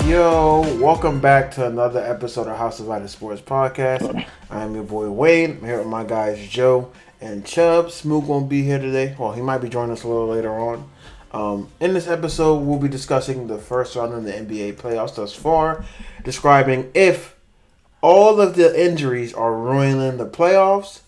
Yo. Welcome back to another episode of House of hdsports podcast. I'm your boy Wade. I'm here with my guys Joe and Chubb. Smoot won't be here today. Well, he might be joining us a little later on. In this episode, we'll be discussing the first round of the NBA playoffs thus far, describing if all of the injuries are ruining the playoffs,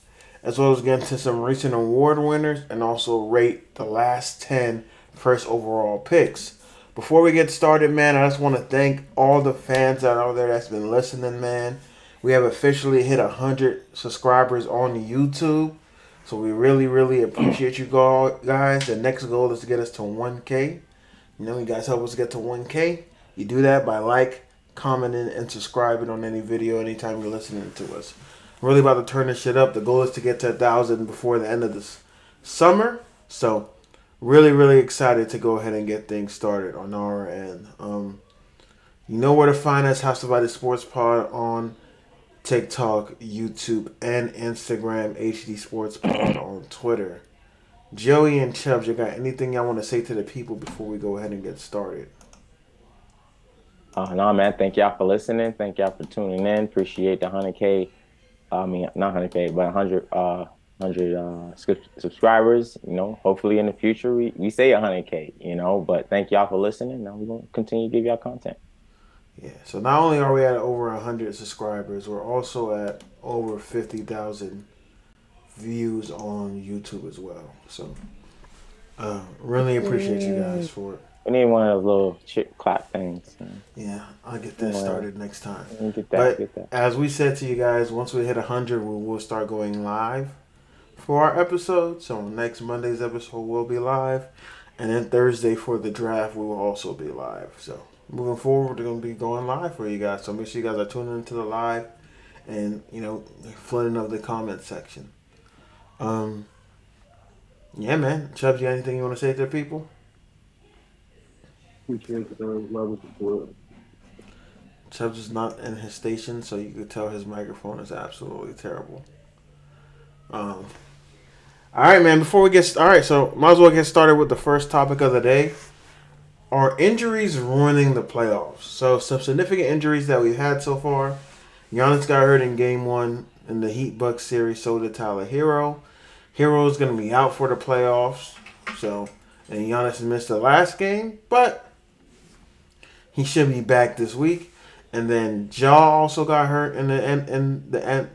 as well as getting to some recent award winners, and also rate the last 10 first overall picks. Before we get started, man, I just want to thank all the fans out there that's been listening, man. We have officially hit 100 subscribers on YouTube. So we really appreciate you guys. The next goal is to get us to 1K. You guys help us get to 1K. You do that by commenting, and subscribing on any video anytime you're listening to us. I'm really about to turn this shit up. The goal is to get to 1,000 before the end of this summer. So really excited to go ahead and get things started on our end. You know where to find us, House of hdsportspod on TikTok, YouTube, and Instagram, hdsportspod on Twitter. Joey and Chubbs, you got anything y'all want to say to the people before we go ahead and get started? No, man. Thank y'all for listening. Thank y'all for tuning in. Appreciate the 100K. Not 100K, but 100 subscribers. Hopefully in the future we say 100K. But thank y'all for listening. Now we're gonna continue to give y'all content. Yeah. So not only are we at over 100 subscribers, we're also at over 50,000 views on YouTube as well. So really appreciate you guys for it. We need one of those little chip clap things. Yeah, I'll get that started next time. Get that. As we said to you guys, once we hit 100, we will start going live for our episode. So next Monday's episode will be live. And then Thursday for the draft, we will also be live. So moving forward, we're going to be going live for you guys. So make sure you guys are tuning into the live and, flooding of the comment section. Yeah, man. Chubbs, you got anything you want to say to the people? Chubbs is not in his station, so you could tell his microphone is absolutely terrible. All right, man. So might as well get started with the first topic of the day. Are injuries ruining the playoffs? So some significant injuries that we've had so far. Giannis got hurt in Game 1 in the Heat Bucks series. So did Tyler Hero. Hero is going to be out for the playoffs. And Giannis missed the last game, but he should be back this week. And then Ja also got hurt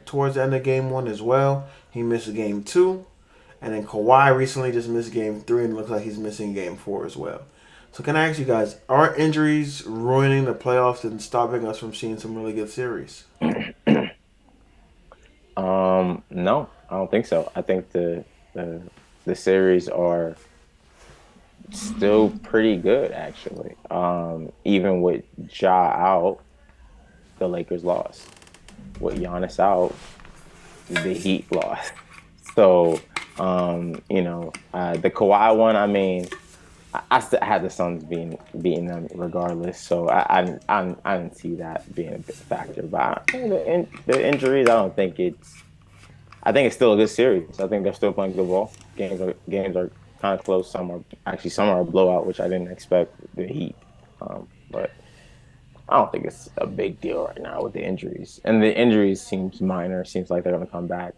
towards the end of Game 1 as well. He missed Game 2. And then Kawhi recently just missed Game 3 and looks like he's missing Game 4 as well. So can I ask you guys, are injuries ruining the playoffs and stopping us from seeing some really good series? No, I don't think so. I think the series are still pretty good, actually. Even with Ja out, the Lakers lost. With Giannis out, the Heat lost. So, the Kawhi one, I had the Suns beating them regardless. So I didn't see that being a big factor. But the injuries, I think it's still a good series. I think they're still playing good ball. Games are kind of close. Some are a blowout, which I didn't expect the Heat. But I don't think it's a big deal right now with the injuries. And the injuries seems minor. Seems like they're going to come back.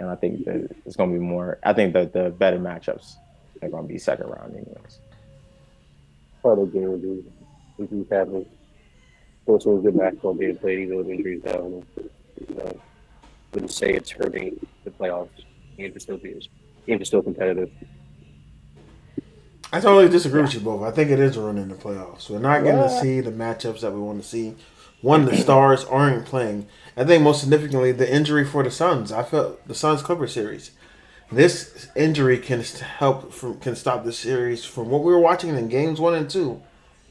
And I think that it's going to be more. I think that the better matchups are going to be second round anyways. Part of the game would be injuries happening. Also, a good basketball being played, even with injuries happening. Wouldn't say it's hurting the playoffs. Games are still competitive. I totally disagree with you both. I think it is ruining the playoffs. We're not going to see the matchups that we want to see. One, the stars aren't playing. I think most significantly, the injury for the Suns. I felt the Suns-Clippers series. This injury can stop the series from what we were watching in games 1 and 2.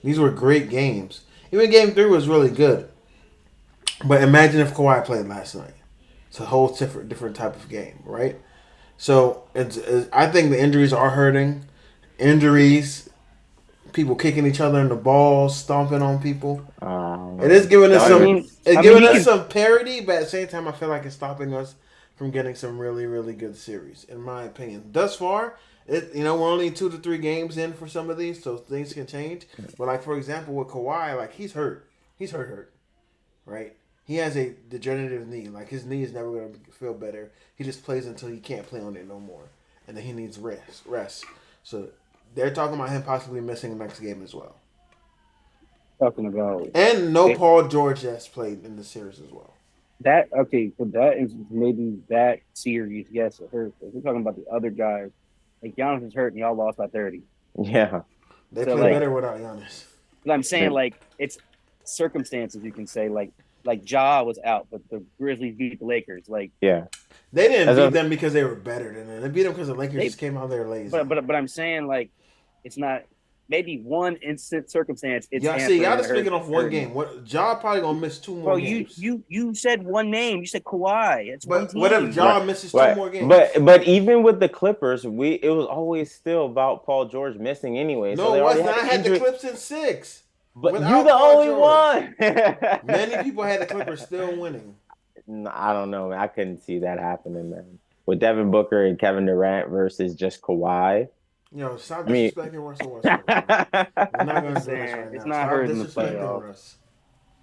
These were great games. Even Game 3 was really good. But imagine if Kawhi played last night. It's a whole different type of game, right? So I think the injuries are hurting. Injuries people kicking each other in the balls, stomping on people. It It is giving us some. It's giving us can, some parity, but at the same time, I feel like it's stopping us from getting some really, really good series, in my opinion. Thus far, we're only 2 to 3 games in for some of these, so things can change. But like for example, with Kawhi, like he's hurt, right? He has a degenerative knee. Like his knee is never going to feel better. He just plays until he can't play on it no more, and then he needs rest. So they're talking about him possibly missing the next game as well. talking about And no Paul George has played in the series as well. that. Okay, so that is maybe that series. Yes, it hurts. If we're talking about the other guys, like Giannis is hurt and y'all lost by 30. Yeah. They So, play like- better without Giannis. But I'm saying Yeah. like it's circumstances. You can say like Ja was out, but the Grizzlies beat the Lakers. Like, Yeah. They didn't As beat a- them because they were better than them. They beat them because the Lakers They- just came out there lazy. but I'm saying like it's not maybe one instant circumstance. It's Y'all see, y'all hampered just and speaking off one hurt. game. What Ja probably gonna miss 2 more Bro, games. you said one name. You said Kawhi. It's one But team. what if Ja Right. misses 2 Right. more games? But even with the Clippers, it was always still about Paul George missing anyway. no, so they it already wasn't. I had the injury. Clips in 6. But without you the Paul only George. one. Many people had the Clippers still winning. No, I don't know, man. I couldn't see that happening, man. With Devin Booker and Kevin Durant versus just Kawhi. Stop I mean- disrespecting Russell Westbrook. We're not going to do this right It's now. not Stop hurting the disrespecting playoffs. Russ.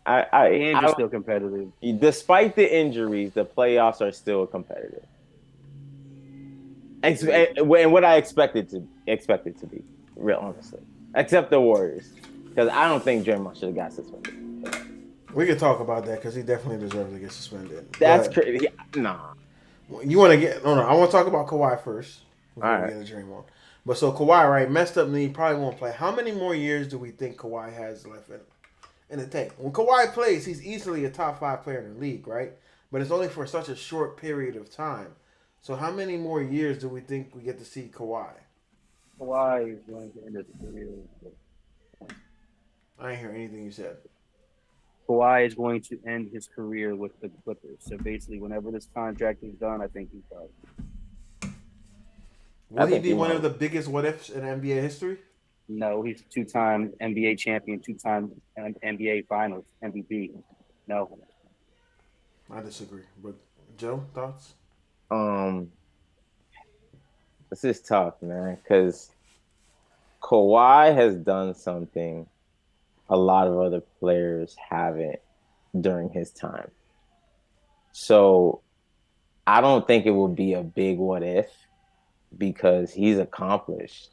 And I you're still competitive. despite the injuries, the playoffs are still competitive. And what I expected to be, real honestly, except the Warriors, because I don't think Draymond should have got suspended. We could talk about that because he definitely deserves to get suspended. That's But crazy. Nah. You want to get no? I want to talk about Kawhi first. Before All we right. get to Draymond. But so Kawhi, right, messed up knee, probably won't play. How many more years do we think Kawhi has left in the tank? When Kawhi plays, he's easily a top 5 player in the league, right? But it's only for such a short period of time. So how many more years do we think we get to see Kawhi? Kawhi is going to end his career. I didn't hear anything you said. Kawhi is going to end his career with the Clippers. So basically, whenever this contract is done, I think he's done. Will he think be he one might. of the biggest what ifs in NBA history? No, he's a 2-time NBA champion, 2-time NBA Finals MVP. No, I disagree. But Joe, thoughts? This is tough, man, because Kawhi has done something a lot of other players haven't during his time. So I don't think it would be a big what if because he's accomplished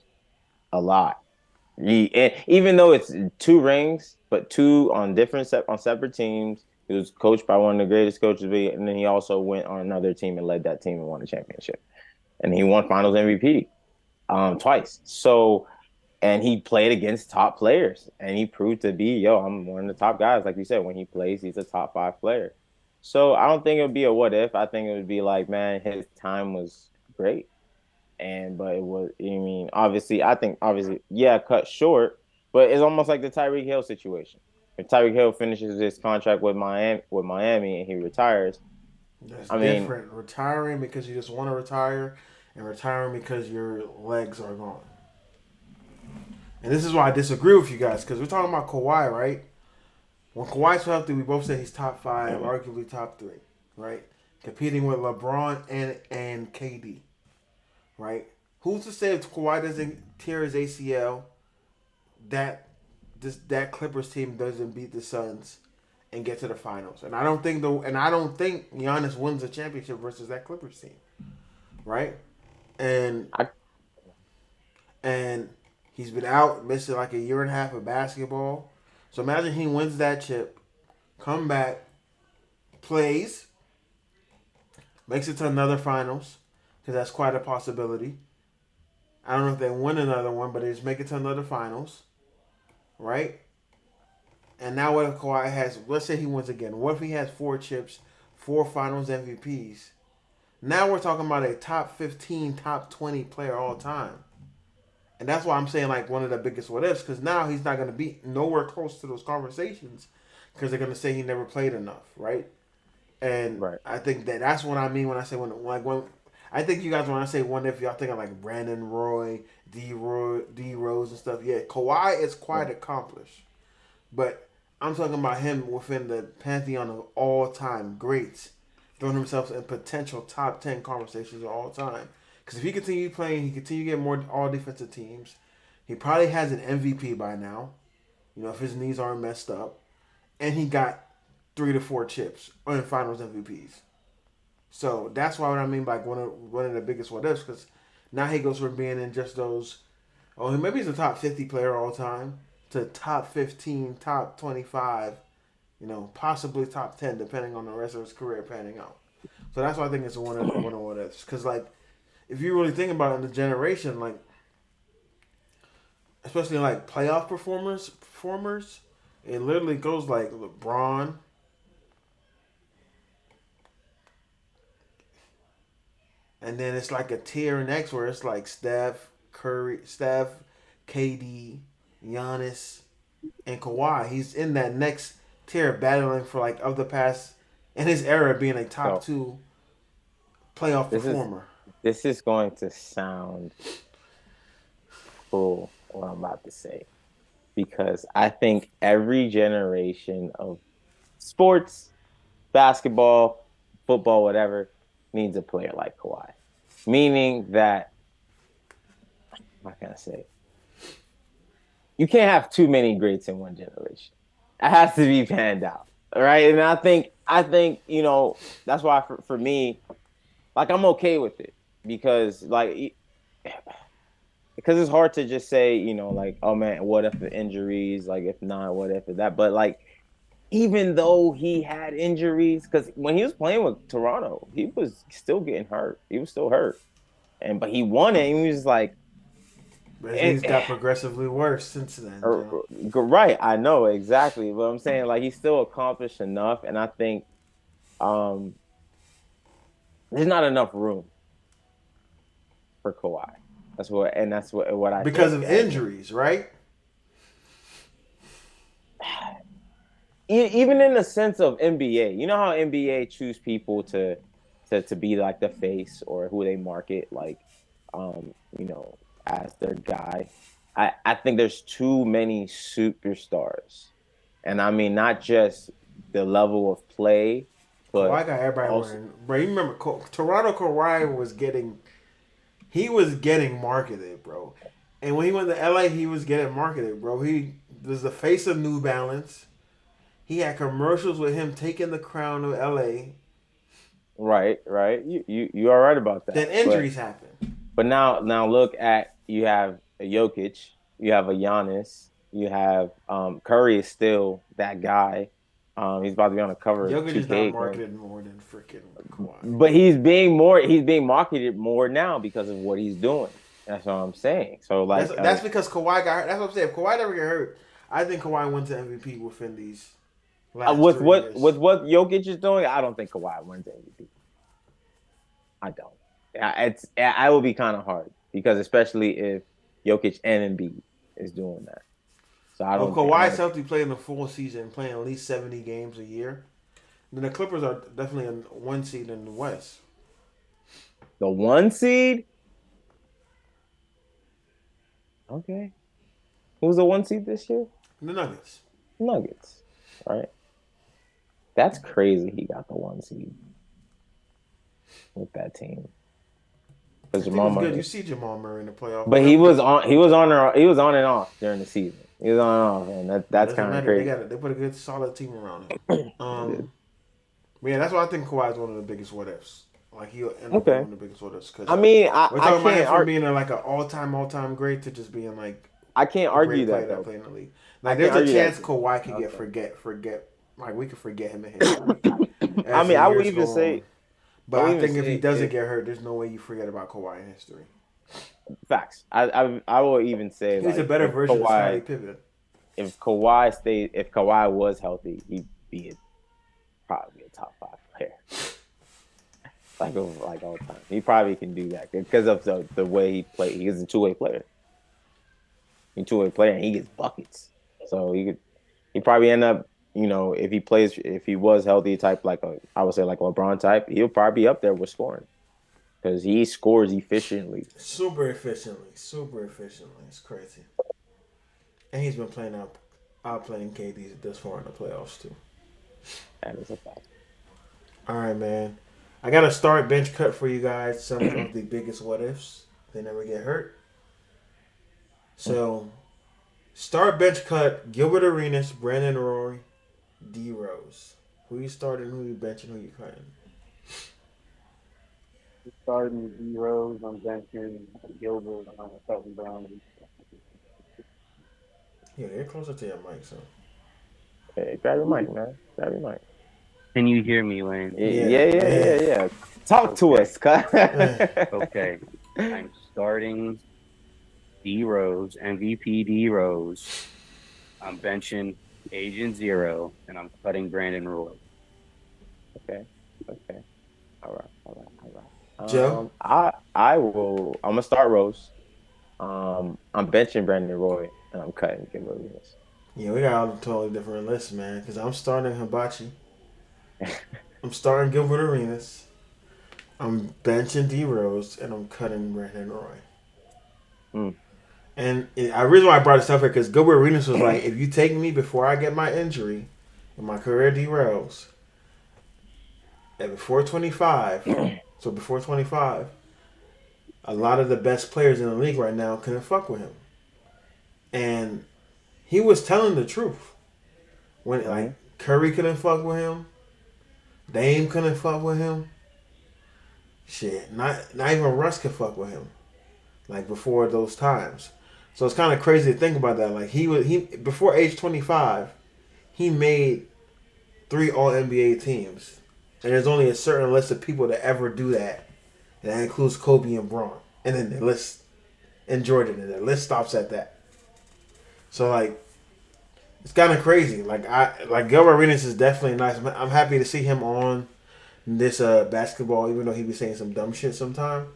a lot. Even though it's 2 rings, but 2 on separate teams. He was coached by one of the greatest coaches, and then he also went on another team and led that team and won a championship. And he won Finals MVP twice. So, and he played against top players, and he proved to be, I'm one of the top guys. Like you said, when he plays, he's a top 5 player. So I don't think it would be a what if. I think it would be like, man, his time was great. But it was, obviously, cut short, but it's almost like the Tyreek Hill situation. If Tyreek Hill finishes his contract with Miami and he retires, That's different. Retiring because you just want to retire and retiring because your legs are gone. And this is why I disagree with you guys because we're talking about Kawhi, right? When Kawhi's healthy, we both say he's top 5, arguably top 3, right? Competing with LeBron and KD, right? Who's to say if Kawhi doesn't tear his ACL, that Clippers team doesn't beat the Suns and get to the finals? And I don't think Giannis wins a championship versus that Clippers team, right? And he's been out, missing like a year and a half of basketball. So imagine he wins that chip, come back, plays, makes it to another finals, because that's quite a possibility. I don't know if they win another one, but they just make it to another finals, right? And now what if Kawhi has, let's say he wins again. What if he has 4 chips, 4 finals MVPs? Now we're talking about a top 15, top 20 player all time. And that's why I'm saying like one of the biggest what ifs, because now he's not going to be nowhere close to those conversations because they're going to say he never played enough, right? And right. I think that's what I mean when I say when I think you guys, when I say what if, y'all thinking like Brandon Roy, D Rose and stuff. Yeah, Kawhi is quite accomplished, but I'm talking about him within the pantheon of all time greats, throwing himself in potential top 10 conversations of all time. Because if he continue playing, he continue getting more all defensive teams. He probably has an MVP by now. You know, if his knees aren't messed up, and he got 3 to 4 chips on Finals MVPs. So that's why what I mean by one of the biggest what ifs, because now he goes from being in just those, oh, maybe he's a top 50 player all time to top 15, top 25, you know, possibly top 10, depending on the rest of his career panning out. So that's why I think it's one of what ifs. Because, like, if you really think about it in the generation, like, especially like playoff performers, it literally goes like LeBron, and then it's like a tier next where it's like Steph, KD, Giannis, and Kawhi. He's in that next tier battling for like of the past in his era being a top two playoff performer. This is going to sound cruel, what I'm about to say, because I think every generation of sports, basketball, football, whatever, needs a player like Kawhi. Meaning that, what can I say? You can't have too many greats in one generation. It has to be panned out, right? And I think you know, that's why for me, like, I'm okay with it because it's hard to just say, you know, like, oh man, what if the injuries, like if not, what if that, but like, even though he had injuries, because when he was playing with Toronto, he was still getting hurt. He was still hurt, but he won it. And he was like, but he's got progressively worse since then. Right, I know exactly, but I'm saying, like, he's still accomplished enough, and I think there's not enough room for Kawhi. That's what I because think. Of injuries, right? Even in the sense of NBA, you know how NBA choose people to be like the face or who they market, like, you know, as their guy. I think there's too many superstars, and I mean not just the level of play, but Kawhi got everybody wearing. Bro, you remember Toronto Kawhi was getting marketed, bro. And when he went to LA, he was getting marketed, bro. He was the face of New Balance. He had commercials with him taking the crown of LA. Right. You are right about that. Then injuries happen. But now look at, you have a Jokic, you have a Giannis, you have Curry is still that guy. He's about to be on the cover. Jokic is not marketed more than freaking Kawhi. But he's being marketed more now because of what he's doing. That's what I'm saying. So like that's because Kawhi got hurt. That's what I'm saying. If Kawhi never get hurt, I think Kawhi wins the MVP within these last with 3 what years. With what Jokic is doing, I don't think Kawhi wins the MVP. I don't. I will be kind of hard because especially if Jokic and Embiid is doing that. So I don't. Kawhi's healthy, playing the full season, playing at least 70 games a year. Then the Clippers are definitely a 1 seed in the West. The 1 seed? Okay. Who's the 1 seed this year? The Nuggets. Nuggets. Right. That's crazy. He got the 1 seed with that team. Because Jamal Murray, good. You see Jamal Murray in the playoffs, but he was on and off during the season. He was on and off, and that's kind of crazy. They put a good solid team around him. But yeah, that's why I think Kawhi is one of the biggest what ifs. Like, he'll end up being one of the biggest what ifs. I mean, we're talking about him from being like an all-time great to just being like I can't argue that playing in the league. Like, there's a chance Kawhi could get forget. Like, we could forget him in history. I mean, I would even say. But I think if he doesn't get hurt, there's no way you forget about Kawhi in history. Facts. I will even say he's a better version of Scottie Pippen. If Kawhi was healthy, he'd be probably a top 5 player. like all the time. He probably can do that because of the way he plays. He's a two-way player. He's a two-way player and he gets buckets. So he probably end up, you know, if he was healthy type, I would say like a LeBron type, he'll probably be up there with scoring because he scores efficiently. Super efficiently. It's crazy. And he's been outplaying KD this far in the playoffs too. That is a fact. All right, man. I got to start bench cut for you guys. Some of the biggest what ifs. They never get hurt. So, start bench cut. Gilbert Arenas, Brandon Roy, D Rose. Who you starting? Who you benching? Who you cutting? Starting D Rose, I'm benching Gilbert, I'm cutting Brown. Yeah, you're closer to your mic, so. Hey, grab your mic, man. Grab your mic. Can you hear me, Wayne? Yeah. Talk to us, cut. Okay. I'm starting D Rose, MVP D Rose. I'm benching Agent Zero, and I'm cutting Brandon Roy. Okay. All right. Joe? I will. I'm gonna start Rose. I'm benching Brandon Roy, and I'm cutting Gilbert Arenas. Yeah, we got all the totally different lists, man. Because I'm starting Hibachi. I'm starting Gilbert Arenas. I'm benching D Rose, and I'm cutting Brandon Roy. And the reason why I brought this up here because Gilbert Arenas was like, if you take me before I get my injury and my career derails, and before 25, a lot of the best players in the league right now couldn't fuck with him. And he was telling the truth. When like Curry couldn't fuck with him, Dame couldn't fuck with him. Shit, not even Russ could fuck with him. Like before those times. So it's kind of crazy to think about that. Like he before age 25, he made 3 All NBA teams, and there's only a certain list of people that ever do that, and that includes Kobe and Braun, and then the list and Jordan, and the list stops at that. So like, it's kind of crazy. Like Gilbert Arenas is definitely nice. I'm happy to see him on this basketball, even though he be saying some dumb shit sometimes.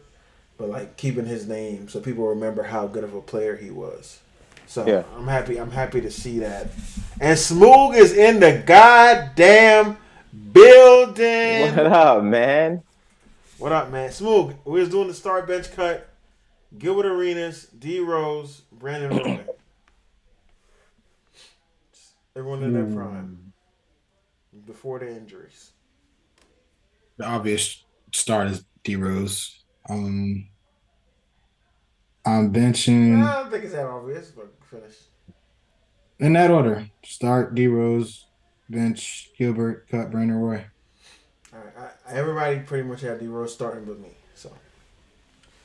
But like keeping his name so people remember how good of a player he was. So yeah. I'm happy to see that. And Smoog is in the goddamn building. What up, man? Smoog, we was doing the start bench cut. Gilbert Arenas, D Rose, Brandon Roy. Everyone in their prime. Before the injuries. The obvious start is D Rose. I'm benching. I don't think it's that obvious, but finish. In that order. Start D Rose, bench Gilbert, cut Brandon Roy. All right. Everybody pretty much had D Rose starting but me. So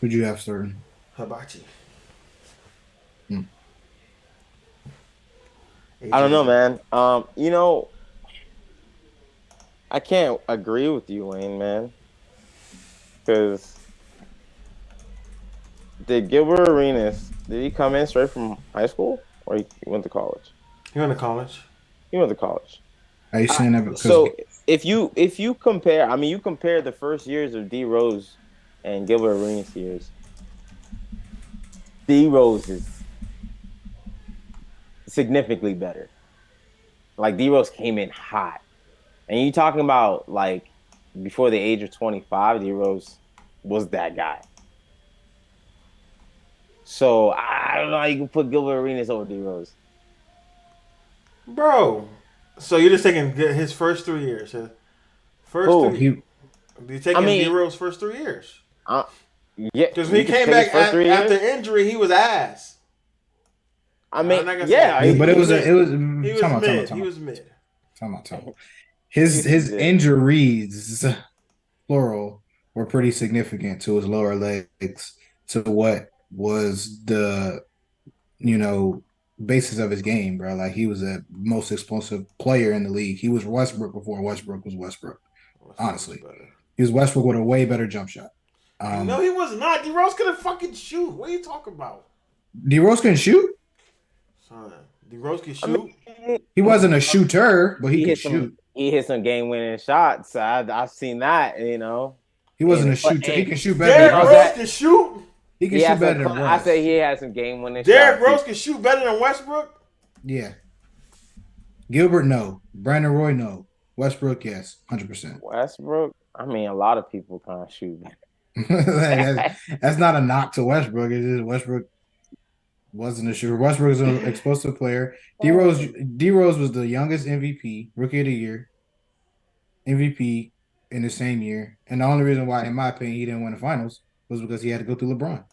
Who'd you have starting? Hibachi. I don't know, man. I can't agree with you, Wayne, man. Because did Gilbert Arenas, did he come in straight from high school or he went to college? He went to college. Are you saying that because so if you compare, you compare the first years of D Rose and Gilbert Arenas years. D Rose is significantly better. Like D Rose came in hot. And you talking about like before the age of 25, D Rose was that guy. So I don't know how you can put Gilbert Arenas over D Rose. Bro. So you're just taking his first 3 years. You're taking D Rose's first 3 years. Yeah. Because when he came back after injury, he was ass. but it was mid. Time out. His injuries, plural, were pretty significant to his lower legs, to what was the, basis of his game, bro. Like, he was the most explosive player in the league. He was Westbrook before Westbrook was Westbrook. Honestly. He was Westbrook with a way better jump shot. No, he was not. D Rose couldn't fucking shoot. What are you talking about? D Rose can shoot? Son, D Rose can shoot. He wasn't a shooter, but he could shoot. He hit some game-winning shots. I've seen that, He wasn't a shooter. He can shoot better. Derrick Rose can shoot. He can shoot better than Russ. I say he had some game-winning shots. Derrick Rose can shoot better than Westbrook? Yeah. Gilbert, no. Brandon Roy, no. Westbrook, yes. 100%. Westbrook? A lot of people can't shoot. That's not a knock to Westbrook. It's just Westbrook wasn't a shooter. Westbrook is an explosive player. D Rose was the youngest MVP, rookie of the year, MVP in the same year. And the only reason why, in my opinion, he didn't win the finals was because he had to go through LeBron.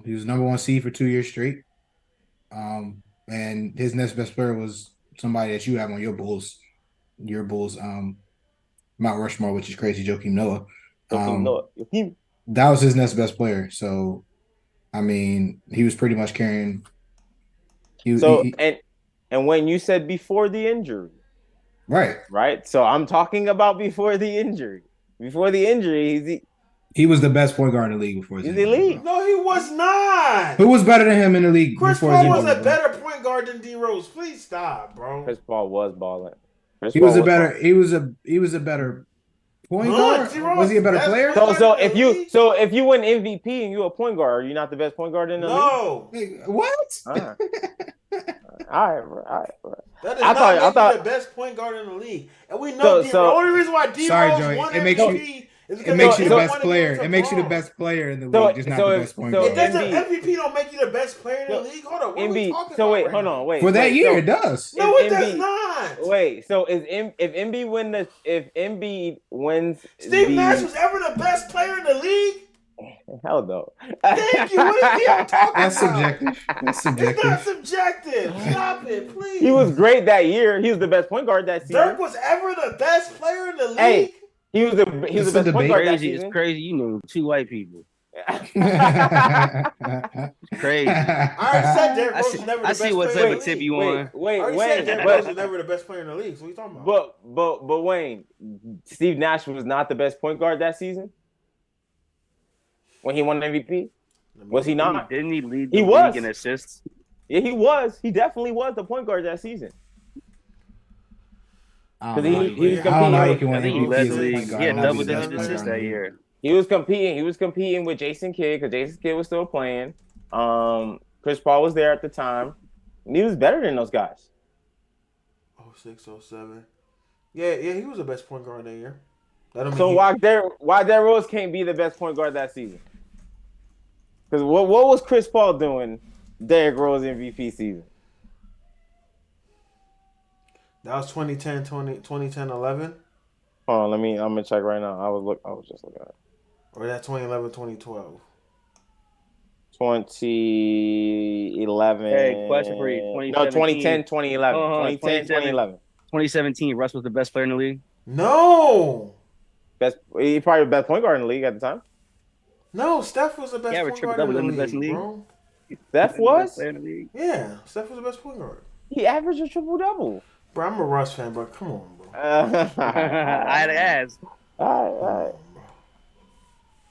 He was number 1 seed for 2 years straight. And his next best player was somebody that you have on your Bulls, Mount Rushmore, which is crazy, Joakim Noah. That was his next best player. So, I mean, he was pretty much carrying. And when you said before the injury, right. So I'm talking about before the injury. Before the injury, he was the best point guard in the league before his injury. No, he was not. Who was better than him in the league? Chris Paul was a better point guard than D Rose. Please stop, bro. Chris Paul was balling. He was a better point guard. Was he a better player? So if you win MVP and you a point guard, are you not the best point guard in the league? No. What? All right, bro. That does not make you the best point guard in the league. And we know the only reason why D Rose won MVP it makes you the best player. It makes you the best player in the league, just not the best point guard. MVP don't make you the best player in the league. Hold on, what are we talking about? Hold on. For that year, it does. No, it does not. Wait, so if Embiid wins, Steve Nash was ever the best player in the league? Hell no. Thank you. What are you talking about? That's subjective. It's not subjective. Stop it, please. He was great that year. He was the best point guard that season. Dirk was ever the best player in the league? Hey, he was the best point guard that season. It's crazy. You know, 2 white people. It's crazy. I already said Derrick Rose was never the best player in the league. I see what type of tip you want. Wait. I said Derrick Rose was never the best player in the league. So what are you talking about? But Wayne, Steve Nash was not the best point guard that season when he won MVP. Was he not? Didn't he lead the league in assists? Yeah, he was. He definitely was the point guard that season. Because he was competing. I think he led the league. He had double-digit assists that year. He was competing with Jason Kidd because Jason Kidd was still playing. Chris Paul was there at the time. And he was better than those guys. 06, 07. Yeah, he was the best point guard that year. So why Darrell Rose can't be the best point guard that season? Because what was Chris Paul doing Derrick Rose MVP season? That was 2010, 11. Hold on, I'm gonna check right now. I was just looking at it. Or that 2011, 2012. 2011. Hey, question for you. 2010, 2011. 2010, 2011. 2017, Russ was the best player in the league? No. He probably the best point guard in the league at the time. No, Steph was the best point guard in the league, bro. Steph was? Yeah, Steph was the best point guard. He averaged a triple-double. Bro, I'm a Russ fan, but come on, bro. I had to ask. All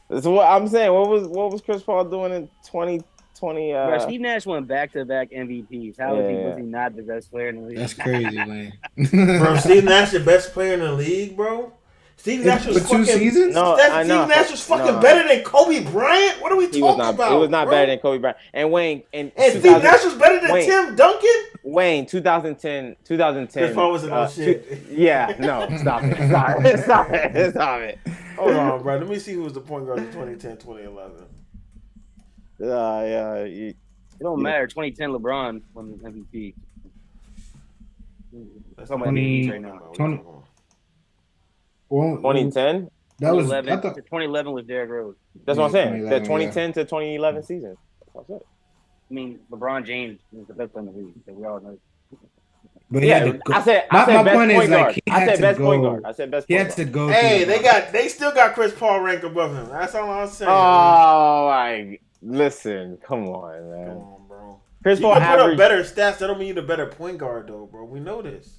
right. So what I'm saying, what was Chris Paul doing in 2020? Bro, Steve Nash won back-to-back MVPs. How was he not the best player in the league? That's crazy, man. Bro, Steve Nash the best player in the league, bro? Steve Nash was fucking 2 seasons? Steve Nash was fucking better than Kobe Bryant? What are we talking about? He was not better than Kobe Bryant. And Wayne and Steve Nash was better than Tim Duncan? Wayne, 2010. Chris Paul was no shit. Yeah, no, stop it. Hold on, bro. Let me see who was the point guard in 2010, 2011. It don't matter. 2010 LeBron won the MVP. That's 2010? That was 2011 was Derrick Rose. That's what I'm saying. The 2010 to 2011 season. That's it. I mean, LeBron James was the best player in the league. So we all know. But I said best point guard. I said best point guard. He had to go. Hey, they still got Chris Paul ranked above him. That's all I'm saying. Oh, listen, come on, man. Come on, bro. Chris Paul put up better stats. That don't mean you're the better point guard, though, bro. We know this.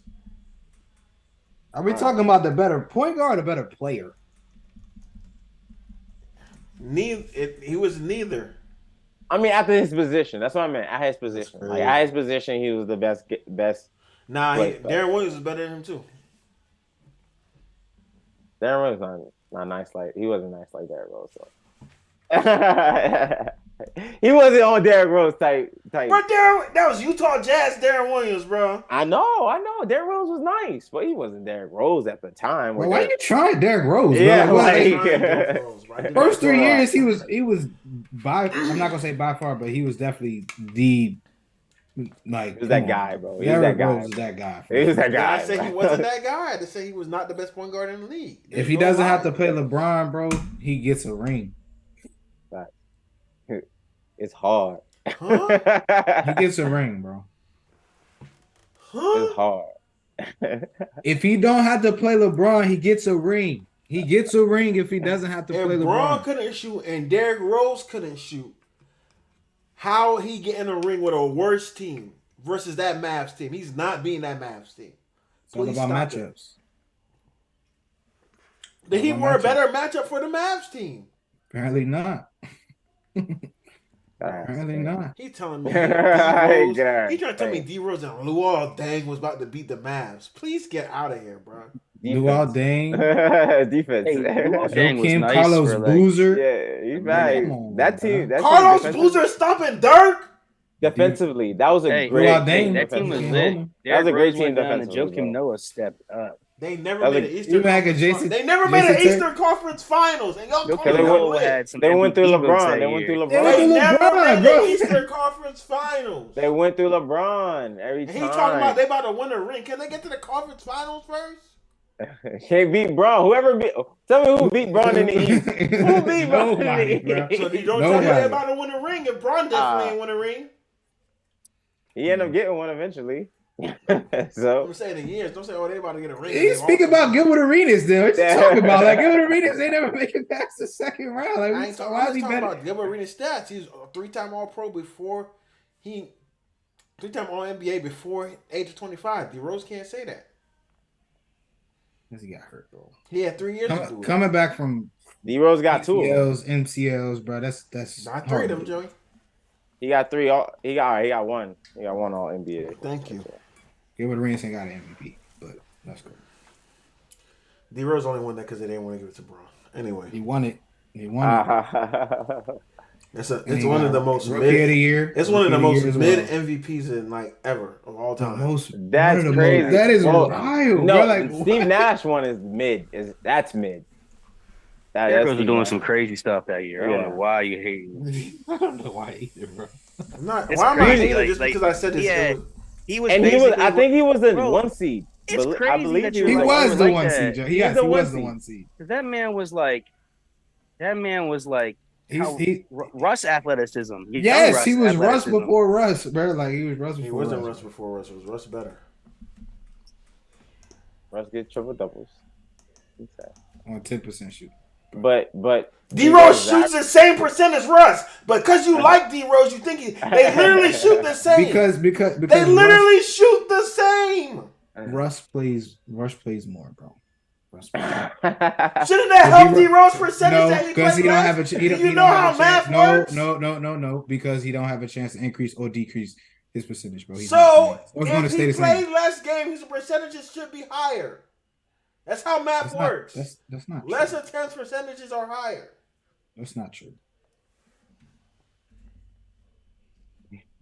Are we talking about the better point guard or the better player? He was neither. I mean, after his position. That's what I meant. At his position. Like, at his position, he was the best. Nah, Darren Williams was better than him, too. Darren Williams not nice like... He wasn't nice like Derrick Rose, so. He wasn't on Derrick Rose type. Bro, that was Utah Jazz Darren Williams, bro. I know. Derrick Rose was nice, but he wasn't Derrick Rose at the time. Well, why you trying Derrick Rose? Yeah, bro? First 3 years, he was by. I'm not gonna say by far, but he was definitely the like. He was that guy, bro. He was that guy. He was that guy. I said he wasn't that guy. I say he was not the best point guard in the league. If he doesn't have to play LeBron, bro, he gets a ring. It's hard. Huh? He gets a ring, bro. Huh? It's hard. If he don't have to play LeBron, he gets a ring. He gets a ring if he doesn't have to play If LeBron. Braun couldn't shoot and Derrick Rose couldn't shoot, how he get in a ring with a worse team versus that Mavs team? He's not being that Mavs team. It's all about matchups. Did he wear a better matchup for the Mavs team? Apparently not. Apparently not. He telling me he trying to tell me Hey. D Rose and Luol Deng was about to beat the Mavs. Please get out of here, bro. Luol Deng. Defense. Hey, Luol Deng was Joakim nice Carlos for, Boozer. Yeah, he's right. Come on, That team. Carlos defensively- Boozer stopping Dirk. Defensively, that was a Hey, great. Luol Deng, that team was defensively. lit. That was a great Derrick Rose team went down and defensively, Joakim bro. Noah stepped up. They never That was made a- an Eastern You back at Conference Jason- Finals. They never made an Jason Eastern Conference Finals. And y'all Joakim calling they them went- Noah lit. had some They went through MVP votes LeBron. that They went through year. LeBron. They They went never LeBron, made bro. the Eastern Conference Finals. They went through LeBron every And time. he talking about they about to win a ring. Can they get to the conference finals first? Can't beat Braun. Whoever beat. Tell me who beat Braun in the East. Who beat Braun in Nobody, the bro. East? So you don't tell me Nobody. they about to win a ring if Braun definitely ain't win a ring. He ended up getting one eventually. So I'm saying in years. Don't say, oh, they about to get a ring. He's speaking about Gilbert Arenas, then. What you talking about? Like Gilbert Arenas, they never make it past the second round. Like, I ain't why is he talking better? about Gilbert Arenas stats. He's a 3-time All-Pro before he, 3-time All-NBA before age of 25. D Rose can't say that. Because he got hurt, bro. He had 3 years to do it. Coming back from D Rose got two. ACLs, MCLs, bro. That's Not 3 hard of them, to do. Joey. He got three. He got one. He got one All NBA. Thank you. Gilbert Arenas ain't got an MVP, but that's good. D Rose only won that because they didn't want to give it to Braun. Anyway, He won it. He won it. it's And it's he one got of the most Rookie of the Year. It's one of the Rookie most of the Year mid as well. MVPs in like ever of all The time. most. That's one of the crazy. most- that is Well, wild. No, bro. Like, Steve what? Nash one is mid. That's mid. Derrick Rose was Steve doing Nash. some crazy stuff that year. I don't Yeah. know why you hate him. I don't know why either, bro. I'm not, It's why am I crazy, hating like- just like, because I said this? yeah. It was, He was And he was. basically I think he was the Bro, one seed. it's I crazy believe that he you He was. like- was like the one that. seed, Joe. He's Yes, the he one was the seed. one seed. that man was like He Russ athleticism. yes, he was Russ athleticism. before Russ, bro. Like he was Russ before he wasn't Russ. Russ before Russ. It was Russ better. Russ get triple doubles. On 10% shoot. But D Rose shoots the same percent as Russ, but because you like D Rose, you think they literally shoot the same. Because they literally shoot the same. Russ plays more, bro. Russ plays. Shouldn't that help D Rose percentage? No, that because he don't less? have a chance. Do you know how math works? No, because he don't have a chance to increase or decrease his percentage, bro. He's So going to if stay he the same. played less games, his percentages should be higher. That's how math works. That's not true. Less attempts percentages are higher. That's not true.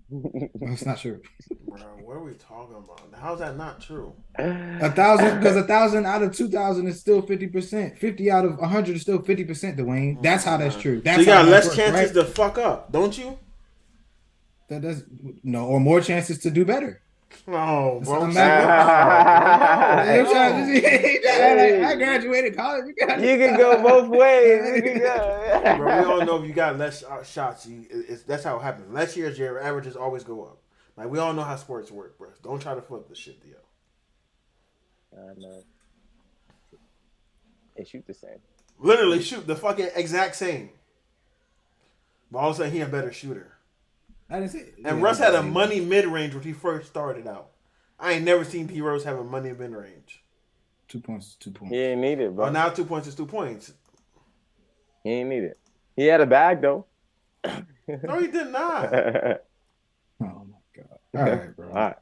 That's not true. Bro, what are we talking about? How's that not true? 1,000, because 1,000 out of 2,000 is still 50%. 50 out of 100 is still 50%, Dwayne. That's how that's true. That's So you how got that less works, chances right? to fuck up, don't you? That does no, or more chances to do better. No, bro. I'm Hey. I graduated college. You can go both ways. You can go. Bro, we all know if you got less shots, that's how it happens. Less years, your averages always go up. Like, we all know how sports work, bro. Don't try to flip the shit, Dio. I know. They shoot the same. Literally shoot the fucking exact same. But all of a sudden, he a better shooter. I didn't say. And Russ had a money mid-range when he first started out. I ain't never seen D Rose have a money mid-range. 2 points. 2 points. He ain't need it, bro. Well, now 2 points is 2 points. He ain't need it. He had a bag though. No, he did not. Oh my god! All right, bro. All right.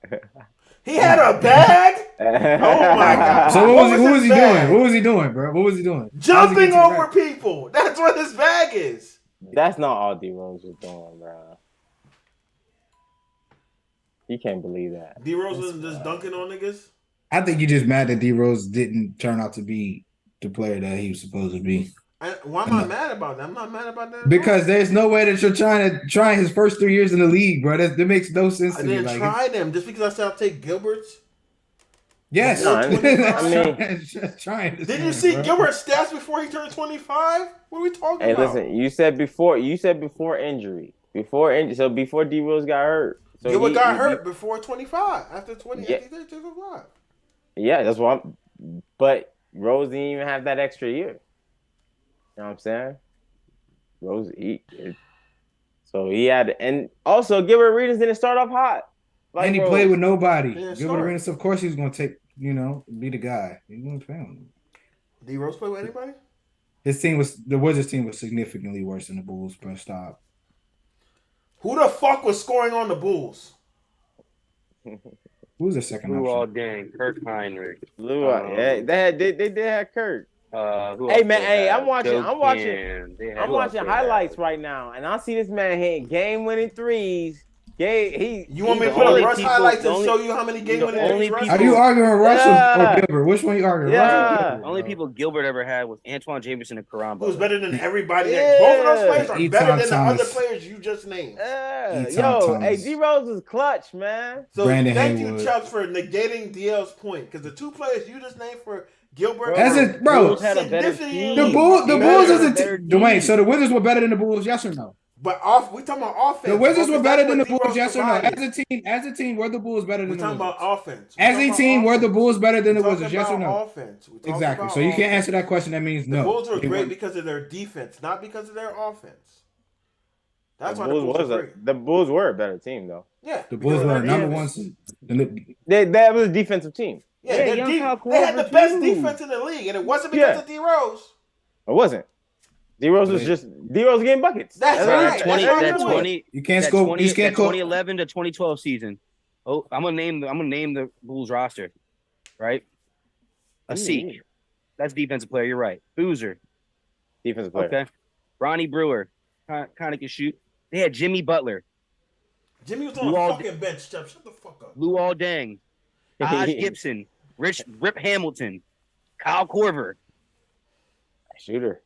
He had a bag? Oh my god. So What what was he his bag? doing? What was he doing, bro? What was he doing? Jumping How does he over get to people. That's what his bag is. That's not all D Rose was doing, bro. You can't believe that. D Rose wasn't just dunking on niggas. I think you just mad that D Rose didn't turn out to be the player that he was supposed to be. Why am I mad about that? I'm not mad about that. Because there's no way that you're trying his first 3 years in the league, bro. That makes no sense I to me. didn't try them just because I said I'll take Gilbert's. Yes, trying. Did you see Gilbert's stats before he turned 25? What are we talking about? Hey, listen, you said before injury. So before D Rose got hurt. So Gilbert got hurt before 25. After 20, yeah. After 25. Yeah, that's why. But Rose didn't even have that extra year. You know what I'm saying? Rose, so he had, and also Gilbert Arenas didn't start off hot. Like and he played with nobody. Gilbert Arenas, of course, he's going to take, be the guy. He's going to fail. D Rose play with anybody? The Wizards team was significantly worse than the Bulls, bro. Stop. Who the fuck was scoring on the Bulls? Who's the second option? All dang, Kirk Heinrich. Yeah, they did have Kirk. Hey man, I'm watching highlights right now, and I see this man hitting game-winning threes. You want me to put up Russ highlights and show you how many game-winning threes? Are you arguing Russ or Gilbert? Which one are you arguing? The only people Gilbert ever had was Antoine Jameson and Karamba. Who's better than everybody? Both of those players are better than the other players you just named. Hey, D Rose is clutch, man. So thank you, Chubbs, for negating DL's point, because the two players you just named for Gilbert, the Bulls as a team. Dwayne, so the Wizards were better than the Bulls, yes or no? But we talking about offense. The Wizards were better than the Bulls, yes or no? As a team, were the Bulls better than the Wizards? We're talking about offense. As a team, were the Bulls better than the Wizards, yes or no? Offense. Exactly. So you can't answer that question. That means no. The Bulls were great because of their defense, not because of their offense. That's why the Bulls were great. The Bulls were a better team, though. Yeah, the Bulls were number one seed. That was a defensive team. Yeah, they had the best defense in the league, and it wasn't because of D Rose. It wasn't. D Rose was getting buckets. That's right. You can't score. You can't score. 2011 to 2012 season. Oh, I'm gonna name the Bulls roster. Right. Asik. That's defensive player. You're right. Boozer. Defensive player. Okay. Ronnie Brewer. Kind of can shoot. They had Jimmy Butler. Jimmy was on the fucking bench. Shut the fuck up. Luol Deng. Taj Gibson. Rip Hamilton. Kyle Korver. Shooter.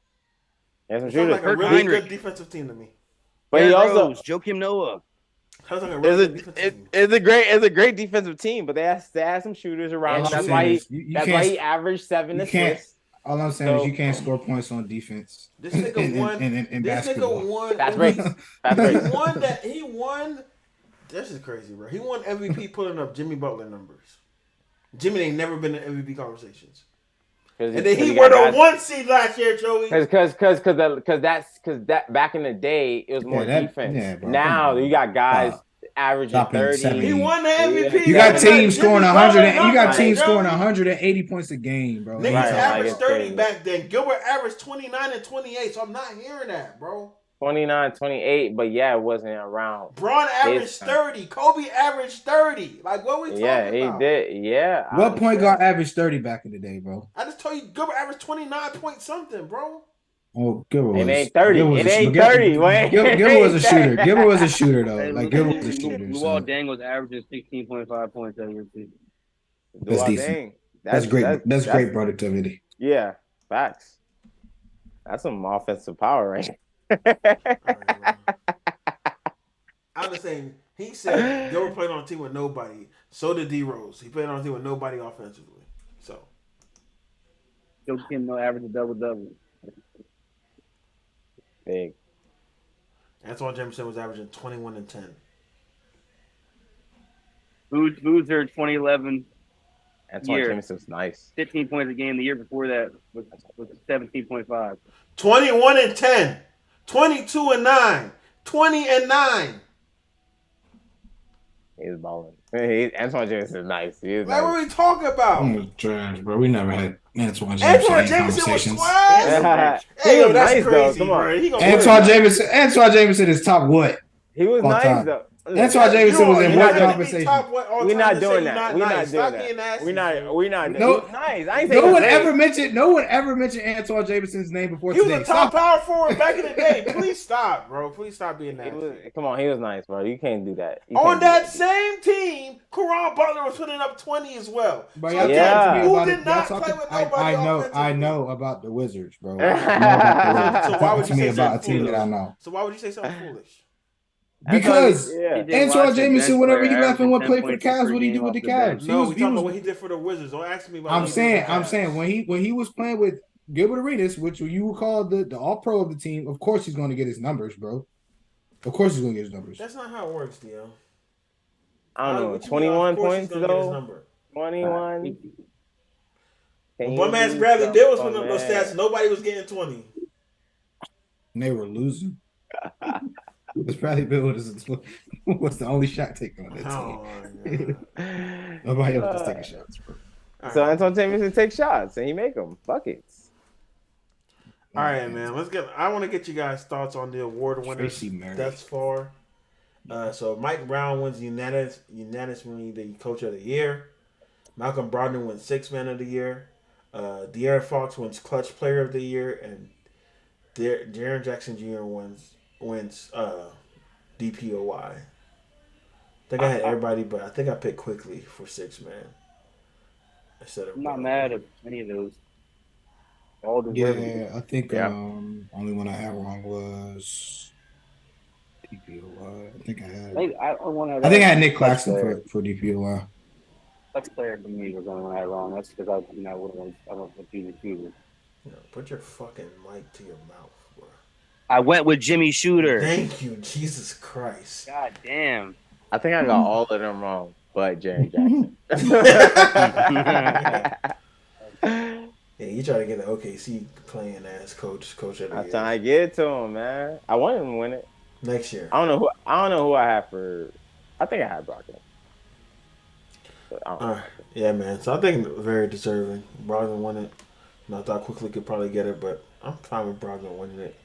Yeah, some shooter. Like a really good defensive team to me. But he also Joakim Noah. It's a great defensive team, but they have some shooters around. That's why he averaged 7 assists. All I'm saying is you can't score points on defense. This nigga won. In basketball. Nigga won. That's right. He won. This is crazy, bro. He won MVP putting up Jimmy Butler numbers. Jimmy ain't never been in MVP conversations. And then he won the 1 seed last year, Joey. Because that back in the day it was more defense. Yeah, now you got guys averaging 30. He won the MVP. You got teams scoring 100. You got teams scoring 180 points a game, bro. Niggas averaged 30 back then. Gilbert averaged 29 and 28. So I'm not hearing that, bro. 29, 28, but it wasn't around. Braun averaged 30. Kobe averaged 30. Like, what we talking about? Yeah, he did. Yeah. What point guard averaged 30 back in the day, bro? I just told you, Gilbert averaged 29 point something, bro. Oh, Gilbert was. It ain't 30. It ain't 30. Gilbert was a shooter. Gilbert was a shooter, though. Like, Gilbert was a shooter. Luol Deng was averaging 16.5 points every season. That's decent. That's great. That's great productivity. Yeah, facts. That's some offensive power, right? I'm just saying, he said Gilbert played on a team with nobody. So did D Rose. He played on a team with nobody offensively. So Joakim Noah averaged a double-double. Big. Antoine Jameson was averaging 21 and 10. Boozer 2011. Antoine Jameson's nice. 15 points a game. The year before that was 17.5. 21 and 10. 22 and 9. 20 and 9. He's balling. Antoine Jameson is nice. What are we talking about? Trash, bro. We never had Antoine Jameson was trash. Hey, yo, that's nice, crazy, though. Come on. Bro. Antoine Jameson is top what? He was nice, though. Antoine Jameson was in what conversation? We're not doing that. We're not doing that. We're not. Nice. I ain't saying no one ever mentioned Antoine Jameson's name before today. He was a top power forward back in the day. Please stop, bro. Please stop being nasty. Come on, he was nice, bro. You can't do that. On that same team, Caron Butler was putting up 20 as well. But who did not play with nobody? I know about the Wizards, bro. So why would you say about a team that I know? So why would you say something foolish? Because Antoine Jameson, whenever he left and went play for the Cavs, what did he do with the Cavs? No, we talking about what he did for the Wizards. Don't ask me about. I'm saying when he was playing with Gilbert Arenas, which you would call the All Pro of the team, of course he's going to get his numbers, bro. Of course he's going to get his numbers. That's not how it works, Dio. I don't know. 21 points though. 21. One man's Bradley Bill was putting up those stats. Nobody was getting 20. And they were losing. Because Bradley Bill was the only shot taker on that team. Nobody else was taking shots, bro. So Antoine Jameson takes shots and he make them buckets. All right, man. I want to get you guys' thoughts on the award winners thus far. So Mike Brown wins unanimously the Coach of the Year. Malcolm Brogdon wins Sixth Man of the Year. De'Aaron Fox wins Clutch Player of the Year, and Jaren Jackson Jr. wins DPOY. I think I had everybody, but I think I picked Quickly for Sixth Man. I'm not mad at any of those. All the I think only one I had wrong was DPOY. I think I had Nick Claxton for DPOY. Flex player for me was the only one I had wrong. That's because I went with Jimmy Shooter. Put your fucking mic to your mouth, bro. I went with Jimmy Shooter. Thank you, Jesus Christ. God damn. I think I got all of them wrong, but Jaren Jackson. Yeah, you try to get the OKC playing as coach of the year. I'm trying to get it to him, man. I want him to win it next year. I don't know who I have for. I think I had Brogdon. Yeah, man. So I think very deserving. Brogdon won it. I thought Quickly could probably get it, but I'm fine with Brogdon winning it.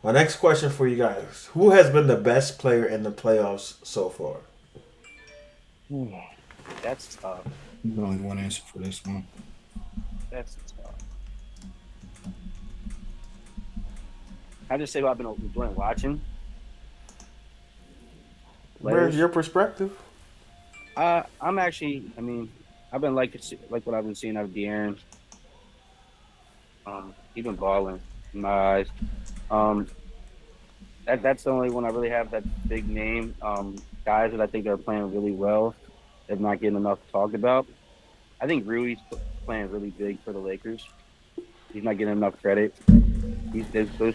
My next question for you guys: who has been the best player in the playoffs so far? That's tough. There's only one answer for this one. That's tough. I just say what I've been enjoying watching. Where's your perspective? I'm actually. I mean, I've been like what I've been seeing out of De'Aaron. He's been balling in my eyes. That's the only one I really have that big name. Guys that I think are playing really well, they're not getting enough talked about. I think Rui's playing really big for the Lakers. He's not getting enough credit. Those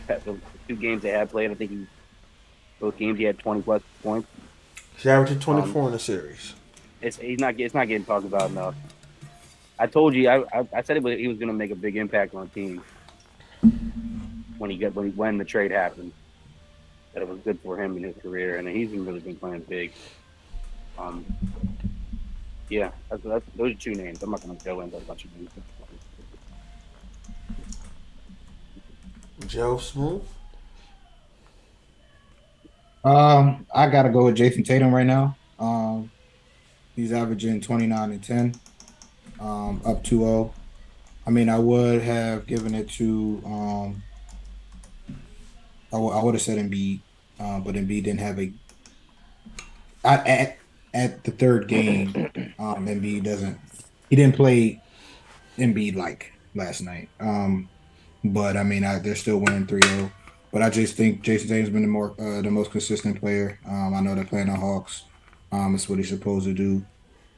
2 games they had played, I think both games he had 20+ points. He's averaging 24 in the series. It's not getting talked about enough. I told you I said he was going to make a big impact on the team when the trade happened. That it was good for him in his career, and he's really been playing big. Yeah, those are 2 names. I'm not going to go into a bunch of names. Joe Smooth. I gotta go with Jason Tatum right now. He's averaging 29 and 10, up 2-0. I mean, I would have given it to I would have said Embiid, but Embiid didn't have at the third game. Embiid didn't play Embiid like last night. But I mean, they're still winning 3-0. But I just think Jason Tatum's been the most consistent player. I know they're playing the Hawks. It's what he's supposed to do.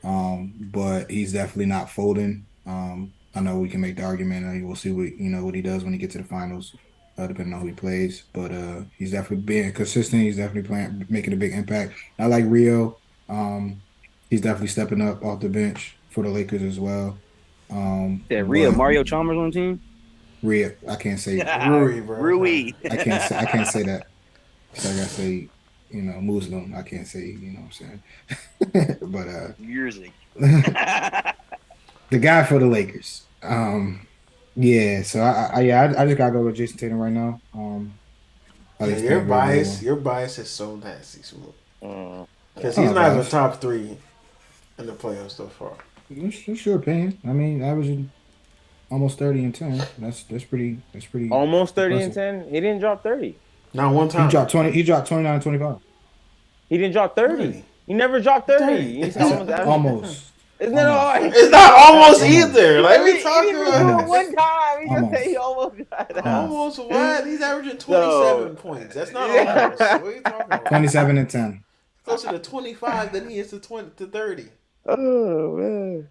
But he's definitely not folding. I know we can make the argument, and we'll see what he does when he gets to the finals, depending on who he plays. But he's definitely being consistent. He's definitely making a big impact. I like Rio. He's definitely stepping up off the bench for the Lakers as well. Rio, Mario Chalmers on the team? Rio, I can't say Rui, bro. Rui. I can't say that. So I gotta say, Muslim. I can't say, what I'm saying. But music. The guy for the Lakers. Yeah. So I just gotta go with Jason Tatum right now. Your bias is so nasty, Smooth. Because he's not even top 3 in the playoffs so far. That's your opinion. I mean, averaging almost 30 and 10. That's pretty. Almost 30 impressive. and 10. He didn't drop 30. Not one time. He dropped 20. He dropped 29 and 25. He didn't drop 30. He never dropped 30. He's almost. Isn't it always? It's not almost either. Like we talking about one time. He just said he almost got that. Almost what? He's averaging 27 points. That's not almost. What are you talking about? 27 and 10. Closer to 25 than he is to 30. Oh man.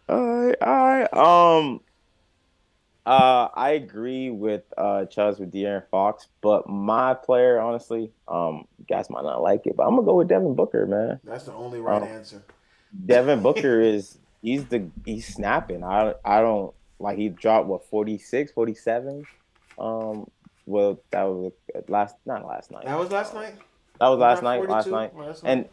All right. I agree with Chubbs with De'Aaron Fox, but my player, honestly, you guys might not like it, but I'm gonna go with Devin Booker, man. That's the only right answer. Devin Booker he's snapping. I don't like he dropped 46, 47. Well, that was not last night. That was last night. That was last night.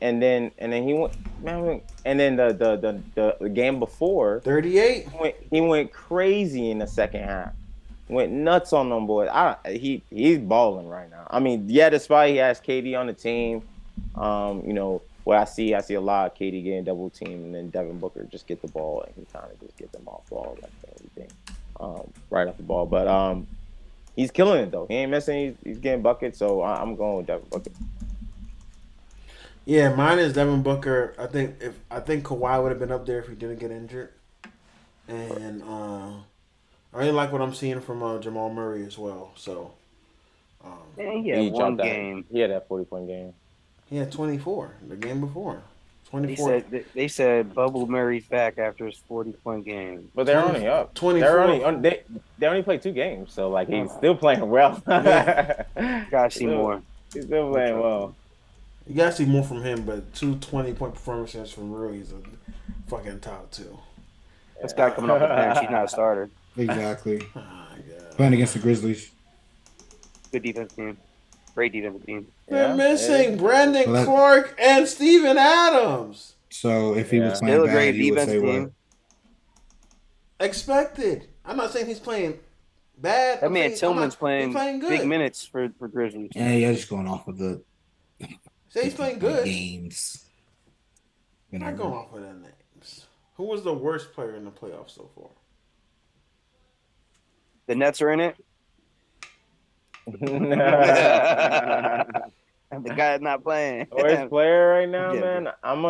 And then he went, man, and then the game before 38. He went crazy in the second half. Went nuts on them boys. He's balling right now. I mean, yeah, despite he has KD on the team, what I see a lot of KD getting double teamed, and then Devin Booker just get the ball and he kind of just get them off ball like everything, right off the ball. But he's killing it though. He ain't missing. He's getting buckets. So I'm going with Devin Booker. Yeah, mine is Devin Booker. I think Kawhi would have been up there if he didn't get injured, and I really like what I'm seeing from Jamal Murray as well. So, he had one game. He had that 40-point game. He had 24 the game before. 24. They said Bubble Murray's back after his 40-point game. But they're only up. 24. They only played 2 games, so like he's still playing well. Gotta see more. He's still playing well. You gotta see more from him, but 2 20-point performances from Rui is a fucking top 2. This guy coming off the bench, he's not a starter. Exactly. Playing against the Grizzlies. Good defense team. Great defensive team. They're missing Brandon Clark and Steven Adams. So if he was playing still a bad, great you would defense say team. what? Expected. I'm not saying he's playing bad. That man Tillman's playing good. Big minutes for Grizzlies. Yeah, just going off of the say he's playing good games. I'm not going off of the names. Who was the worst player in the playoffs so far? The Nets are in it. The guy's not playing. Worst player right now, man. I'm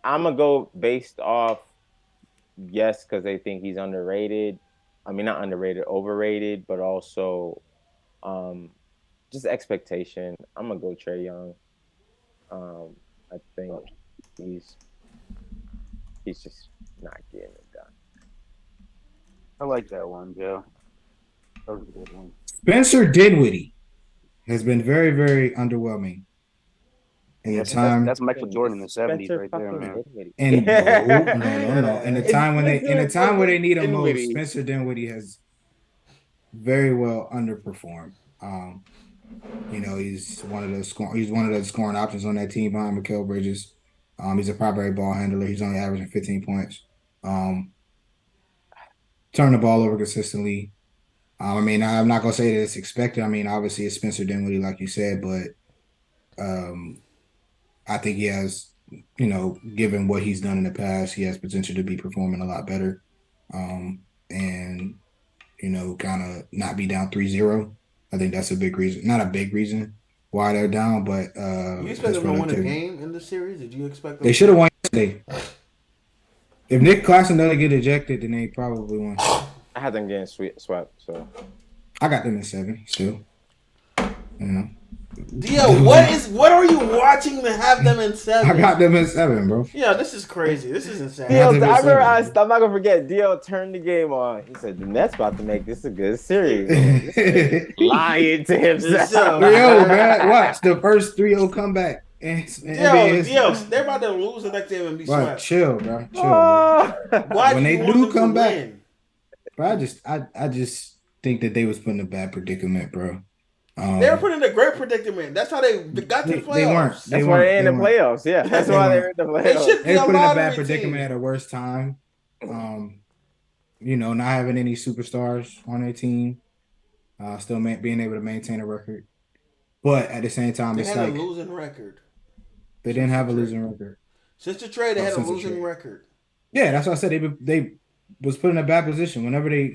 gonna go based off because they think he's underrated. I mean, not underrated, overrated, but also just expectation. I'm gonna go Trae Young. I think he's just not getting it done. I like that one, Joe. That was a good one. Spencer Dinwiddie has been very, very underwhelming. In the time, that's Michael Jordan in the '70s, right there, man. And no. In the time where they need him most, Spencer Dinwiddie has very well underperformed. He's one of the scoring options on that team behind Mikal Bridges. He's a primary ball handler. He's only averaging 15 points. Turn the ball over consistently. I mean, I'm not gonna say that it's expected. I mean, obviously it's Spencer Dinwiddie, like you said, but I think he has, given what he's done in the past, he has potential to be performing a lot better, and kind of not be down 3-0. I think that's a big reason, not a big reason why they're down, but you expect them to win a game in the series? Did you expect them? They should have won yesterday. If Nick Claxton doesn't get ejected, then they probably won. I had them getting swept, so I got them in 7 still. Dio, what are you watching to have them in 7? I got them in 7, bro. Yeah, this is crazy. This is insane. I'm not gonna forget. Dio turned the game on. He said the Nets about to make this a good series. Lying to himself. Yo, man, watch the first 3-0 comeback. Dio, they're about to lose the next game and be swept. Chill, bro. Why when do they you do want come back, win? bro, I just think that they was put in a bad predicament, bro. They were put in a great predicament. That's how they got to the playoffs. They weren't. That's why they're in the playoffs. Yeah, that's why they're in the playoffs. They were put in a bad predicament at a worse time. Not having any superstars on their team, still being able to maintain a record. But at the same time, They it's had like a losing record. they didn't have a losing record. Since the trade, they had a losing record. Yeah, that's what I said. They was put in a bad position whenever they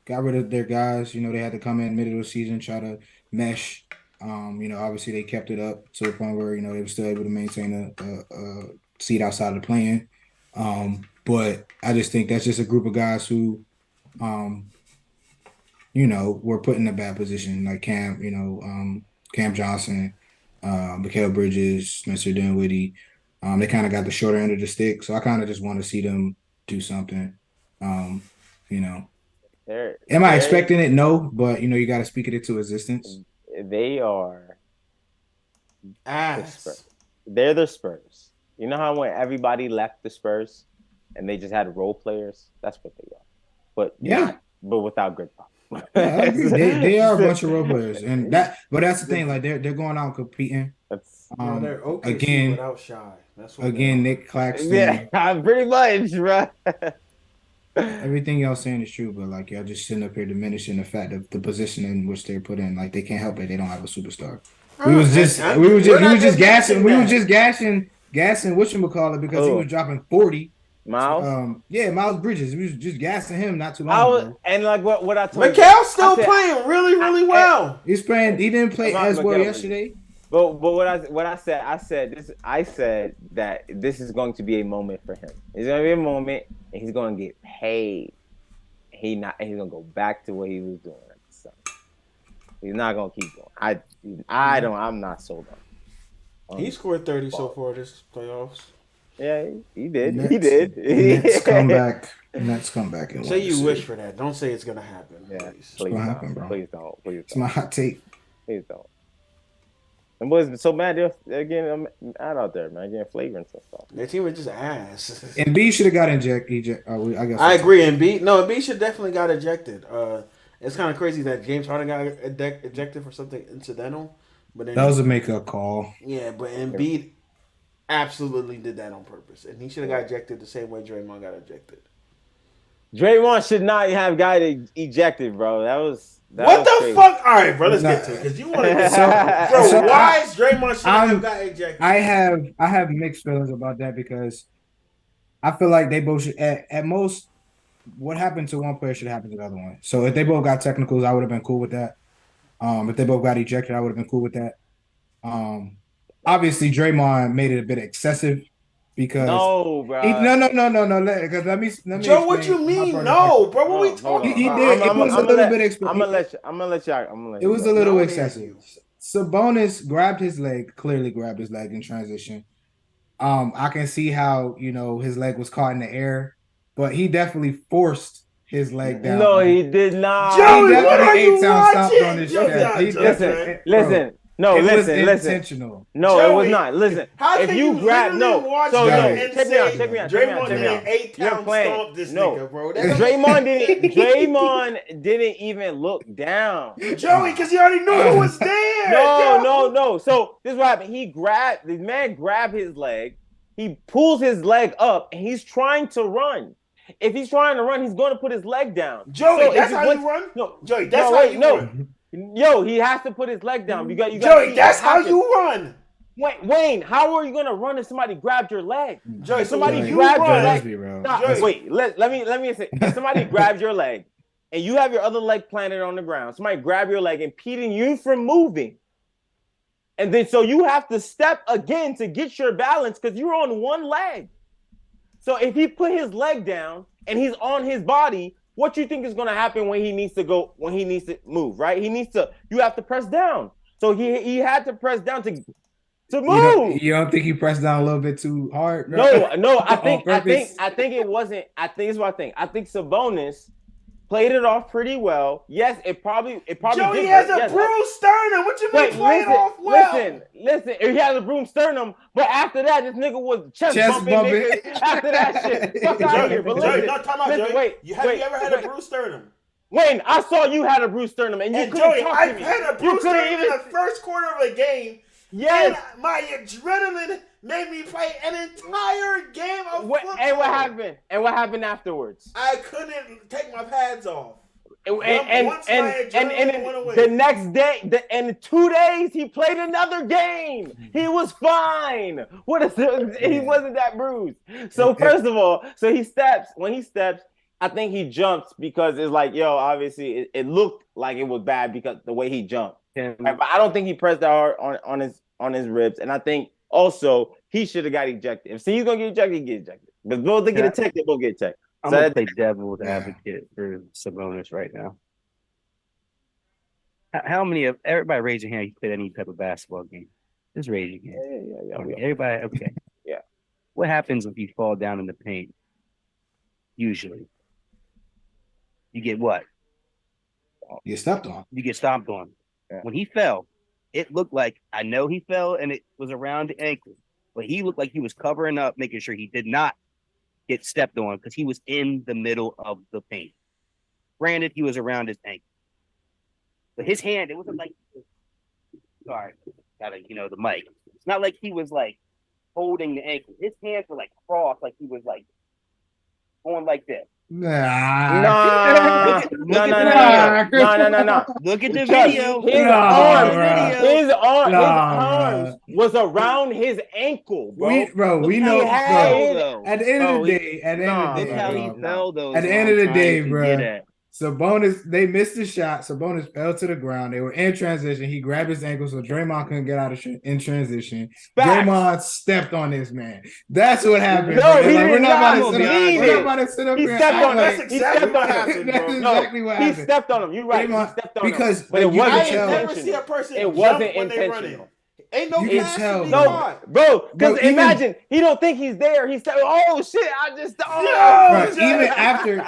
got rid of their guys. They had to come in middle of the season, try to mesh. Obviously they kept it up to the point where they were still able to maintain a seat outside of the play-in. But I just think that's just a group of guys who, were put in a bad position, like Cam Johnson, Mikal Bridges, Spencer Dinwiddie. They kind of got the shorter end of the stick, so I kind of just want to see them do something. Am I expecting it? No, but you got to speak it into existence. They are ass. They're the Spurs. You know how when everybody left the Spurs and they just had role players? That's what they are. But but without good problems. Yeah, I agree. They are a bunch of role players, but that's the thing. Like they're going out competing. They're OKC again without Shy. That's what Nick Claxton. Yeah, pretty much, bro. Everything y'all saying is true, but like y'all just sitting up here diminishing the fact of the position in which they're put in. Like they can't help it; they don't have a superstar. We was just gassing whatchamacallit because he was dropping 40. Miles? Miles Bridges. We was just gassing him not too long ago. And like what I told Mikal's still playing really, really well. He's playing. He didn't play as well yesterday. But what I said that this is going to be a moment for him. It's going to be a moment, and he's going to get paid. He's going to go back to what he was doing at the Suns. He's not going to keep going. I'm not sold on. He scored 30 so far this playoffs. Yeah, he did. He did. Nets come back and say you wish for that. Don't say it's gonna happen. Yeah, please don't happen, bro. Please don't. It's my hot take. Please don't. And boys so mad they're getting out there, man, getting flagrants and stuff. Their team was just ass. Embiid should have got ejected. I guess I agree. Embiid should definitely got ejected. It's kind of crazy that James Harden got ejected for something incidental, but then that was a make-up call. Yeah, but Embiid absolutely did that on purpose, and he should have got ejected the same way Draymond got ejected. Draymond should not have got ejected, bro. That was crazy. Fuck? All right, bro, let's get to it because you want to. Why is Draymond should have got ejected? I have mixed feelings about that because I feel like they both should. At most, what happened to one player should happen to the other one. So if they both got technicals, I would have been cool with that. If they both got ejected, I would have been cool with that. Obviously, Draymond made it a bit excessive because no, bro. Because let me. Joe, what you mean? No, bro. What we talking about? He did. It was a little bit excessive. I'm gonna let y'all. It was a little excessive. Sabonis grabbed his leg. Clearly grabbed his leg in transition. I can see how his leg was caught in the air, but he definitely forced his leg down. No, he did not. Joey, what are you watching? Listen. No, listen. Intentional. No, Joey, it was not. Listen, if you grab check me out. Draymond did an 8-pound stomp this nigga, bro. Draymond didn't even look down. Joey, because he already knew who was there. No. So this is what happened. The man grabbed his leg. He pulls his leg up, and he's trying to run. If he's trying to run, he's going to put his leg down. Joey, that's how you run? No, Joey, that's how you run. Yo, he has to put his leg down. You got Joey, that's how you run. Wayne, how are you gonna run if somebody grabbed your leg? Joey, somebody grabbed your leg. Stop. Wait, let me say. If somebody grabs your leg and you have your other leg planted on the ground, somebody grab your leg, impeding you from moving. And then so you have to step again to get your balance because you're on one leg. So if he put his leg down and he's on his body, what you think is going to happen when he needs to move, right? You have to press down. So he had to press down to move. You don't think he pressed down a little bit too hard? Right? No, I think it wasn't. I think Sabonis played it off pretty well. Yes, it probably Joey has a bruised sternum. What you mean played off well? Listen. He had a bruised sternum, but after that, this nigga was chest bumping. Nigga, after that shit, fuck out of here. But Joey, no, time out, Joey. Have you ever had a bruised sternum? Wayne, I saw you had a bruised sternum, and you couldn't Joey, talk I to me. had a bruised sternum in the first quarter of the game. Yes. And my adrenaline made me play an entire game of football. And what happened? And what happened afterwards? I couldn't take my pads off. And the next day, in 2 days, he played another game. He was fine. He wasn't that bruised. So first of all, when he steps, I think he jumps because it's like, obviously it looked like it was bad because the way he jumped. Right? But I don't think he pressed that hard on his ribs. And I think also he should have got ejected. If he's gonna get ejected, he get ejected. But both they get ejected, they both get ejected. I'm gonna play devil's advocate for Sabonis right now. How many of everybody raise your hand? You played any type of basketball game? Just raise your hand. Yeah. Okay. Everybody, okay. Yeah. What happens if you fall down in the paint? Usually, you get what? You get stepped on. You get stomped on. Yeah. When he fell, it looked like I know he fell and it was around the ankle, but he looked like he was covering up, making sure he did not get stepped on because he was in the middle of the paint. Granted, he was around his ankle, but his hand, it wasn't like, sorry, the mic. It's not like he was like holding the ankle. His hands were like crossed, like he was like going like this. No. Look at the video. His arms was around his ankle, bro. We know. At the end of the day, bro. Sabonis, they missed the shot. Sabonis fell to the ground. They were in transition. He grabbed his ankle, so Draymond couldn't get out in transition. Draymond stepped on this man. That's what happened. No, we're not about to sit up he there. Stepped on him. That's exactly what happened. He stepped on him. You're right. He stepped on him. But it wasn't intentional. It wasn't intentional. Ain't no pass to be caught. Bro, because imagine he don't think he's there. He said, "Oh shit, even after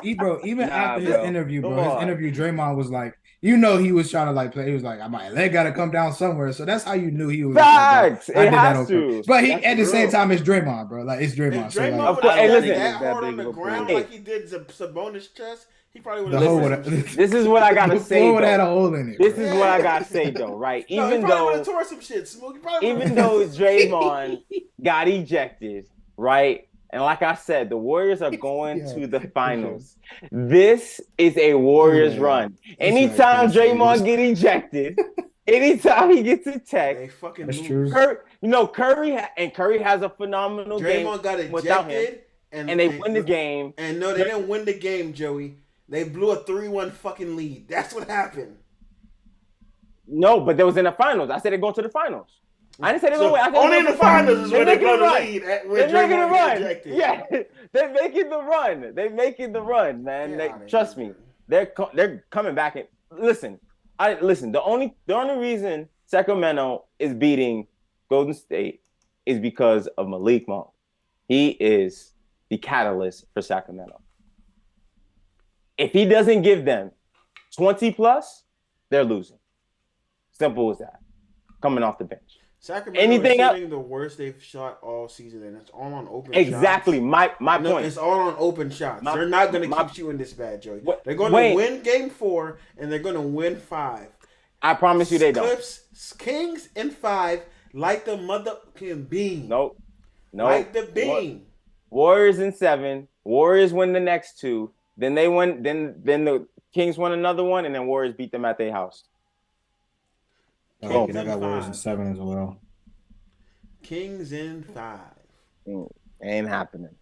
his interview, Draymond was like, he was trying to like play. He was like, my leg got to come down somewhere. So that's how you knew he was. Facts. It has to. But at the same time, it's Draymond, bro. Like it's Draymond. If Draymond would have that hard on the ground like he did Sabonis' chest, he probably would have. This is what I gotta say. Would have had a hole in it. This is what I gotta say, though, right? Even though tore some shit, even though Draymond got ejected, right? And like I said, the Warriors are going to the finals. This is a Warriors run. Anytime Draymond get ejected, anytime he gets attacked, that's true. Curry has a phenomenal game. Draymond got without him, and they win the game. And no, they didn't win the game, Joey. They blew a 3-1 fucking lead. That's what happened. No, but they was in the finals. I said they're going to the finals. I didn't say they're going to win. Only in the finals is when they blow the lead. They're making the run. Yeah, they're making the run. They're making the run, man. Trust me. They're coming back. And listen. The only reason Sacramento is beating Golden State is because of Malik Monk. He is the catalyst for Sacramento. If he doesn't give them 20 plus, they're losing. Simple as that. Coming off the bench. Sacramento is shooting the worst they've shot all season, and it's all on open shots. Exactly. My point. It's all on open shots. They're not going to keep shooting this bad, Joey. They're going to win game 4, and they're going to win 5. I promise you they don't. Clips, Kings in 5, like the motherfucking bean. Nope. Like the bean. Warriors in 7. Warriors win the next 2. Then they won. Then the Kings won another one, and then Warriors beat them at their house. I got Warriors in 7 as well. Kings in 5. Ain't happening.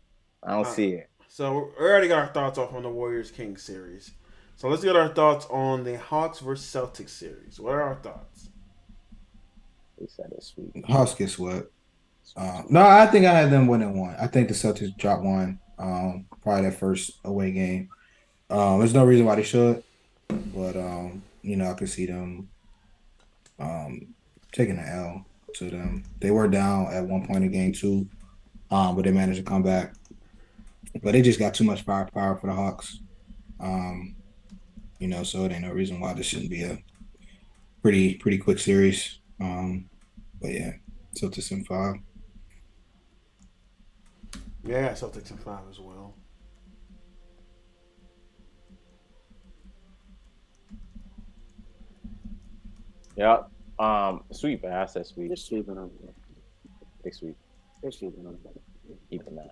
I don't see it. So we already got our thoughts off on the Warriors Kings series. So let's get our thoughts on the Hawks versus Celtics series. What are our thoughts? They said it's sweet. Hawks get swept. No, I think I had them winning 1. I think the Celtics dropped 1. Probably their first away game. There's no reason why they should, but I could see them taking the L to them. They were down at one point in game 2, but they managed to come back. But they just got too much firepower for the Hawks. So it ain't no reason why this shouldn't be a pretty quick series. But yeah, Celtics in 5. Yeah, Celtics in 5 as well. Yep. Sweep. I said sweep. They're sweeping them. Big sweep. They're sweeping them. Keeping that.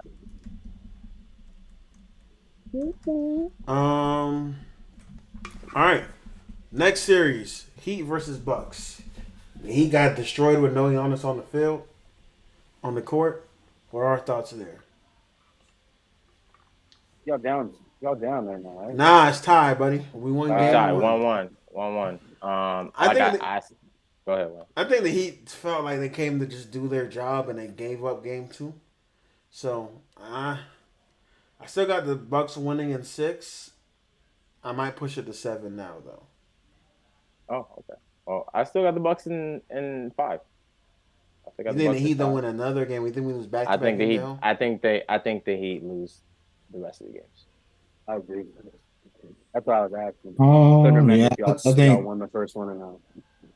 All right. Next series, Heat versus Bucks. He got destroyed with no Giannis on the field, on the court. What are our thoughts there? Y'all down there now, right? Nah, it's tied, buddy. We won game Sorry, one. 1-1. I think Go ahead, man. I think the Heat felt like they came to just do their job and they gave up game two. So I still got the Bucks winning in 6. I might push it to 7 now, though. Oh, okay. Well, I still got the Bucks in 5. I You think the Heat don't win another game? We think we lose back to back? I think the Heat lose the rest of the games. I agree. That's what I was asking. I think y'all won the first one and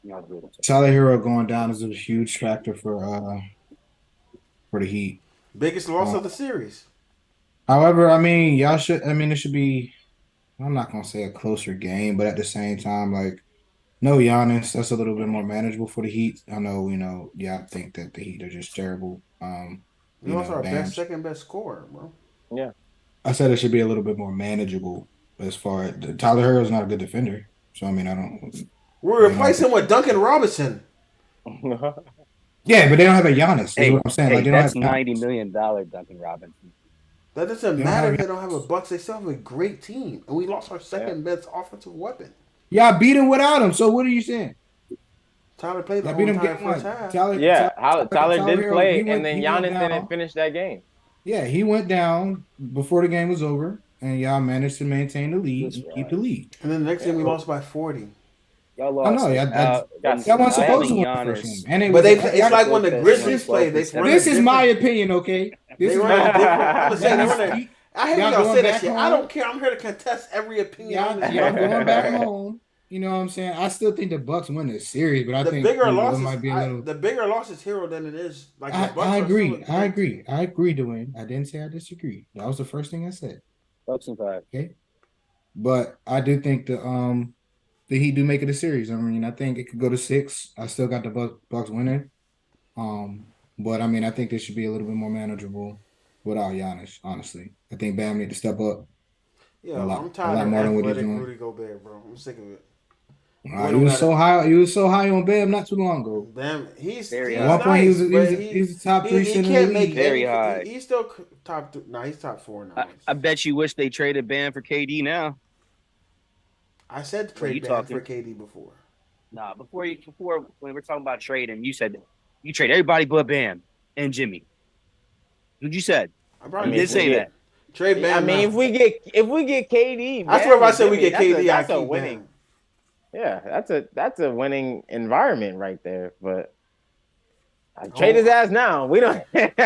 y'all did. Tyler Hero going down is a huge factor for the Heat. Biggest loss of the series. However, I mean, it should be. I'm not gonna say a closer game, but at the same time, like, no Giannis, that's a little bit more manageable for the Heat. I know, I think that the Heat are just terrible. We lost our second best scorer, bro. Yeah. I said it should be a little bit more manageable as far as Tyler Hero is not a good defender. So I mean, I don't. We're replacing with Duncan Robinson. Yeah, but they don't have a Giannis. Hey, what I'm saying. Hey, that's $90 million Duncan Robinson. That doesn't matter if they don't have a Bucks. They still have a great team, and we lost our second best offensive weapon. Y'all beat him without him. So what are you saying? Tyler played the whole entire first half. Tyler did play, and then Giannis didn't finish that game. Yeah, he went down before the game was over, and y'all managed to maintain the lead and keep the lead. And then the next game we lost by 40. Y'all lost. Y'all weren't supposed to win the first game. But it's like when the Grizzlies play. This is my opinion, okay? This is I'm saying I hate y'all say that shit. I don't care. I'm here to contest every opinion. Y'all going back home. You know what I'm saying? I still think the Bucks win this series, but I think bigger loss might be a little. The bigger loss is Hero than it is. Like the Bucks I agree, Dwayne. I didn't say I disagree. That was the first thing I said. Bucks in 5. Okay, but I do think the Heat do make it a series. I mean, I think it could go to 6. I still got the Bucks winning. But I mean, I think this should be a little bit more manageable without Giannis. Honestly, I think Bam need to step up. Yeah, I'm tired of athletic Rudy Gobert, bro. I'm sick of it. He was so high on Bam not too long ago. Bam, he's at one point he was top 3 center. He can't make very high. He's still top 3. No, he's top 4 now. I bet you wish they traded Bam for KD now. I said trade Bam for KD before. Nah, before when we're talking about trading, you said you trade everybody but Bam and Jimmy. What you said? I did say that. Trade Bam. I mean, if we get KD, I swear if I said we get KD, that's a winning. Bam. Yeah, that's a winning environment right there. But I trade his ass now. We don't. Yeah.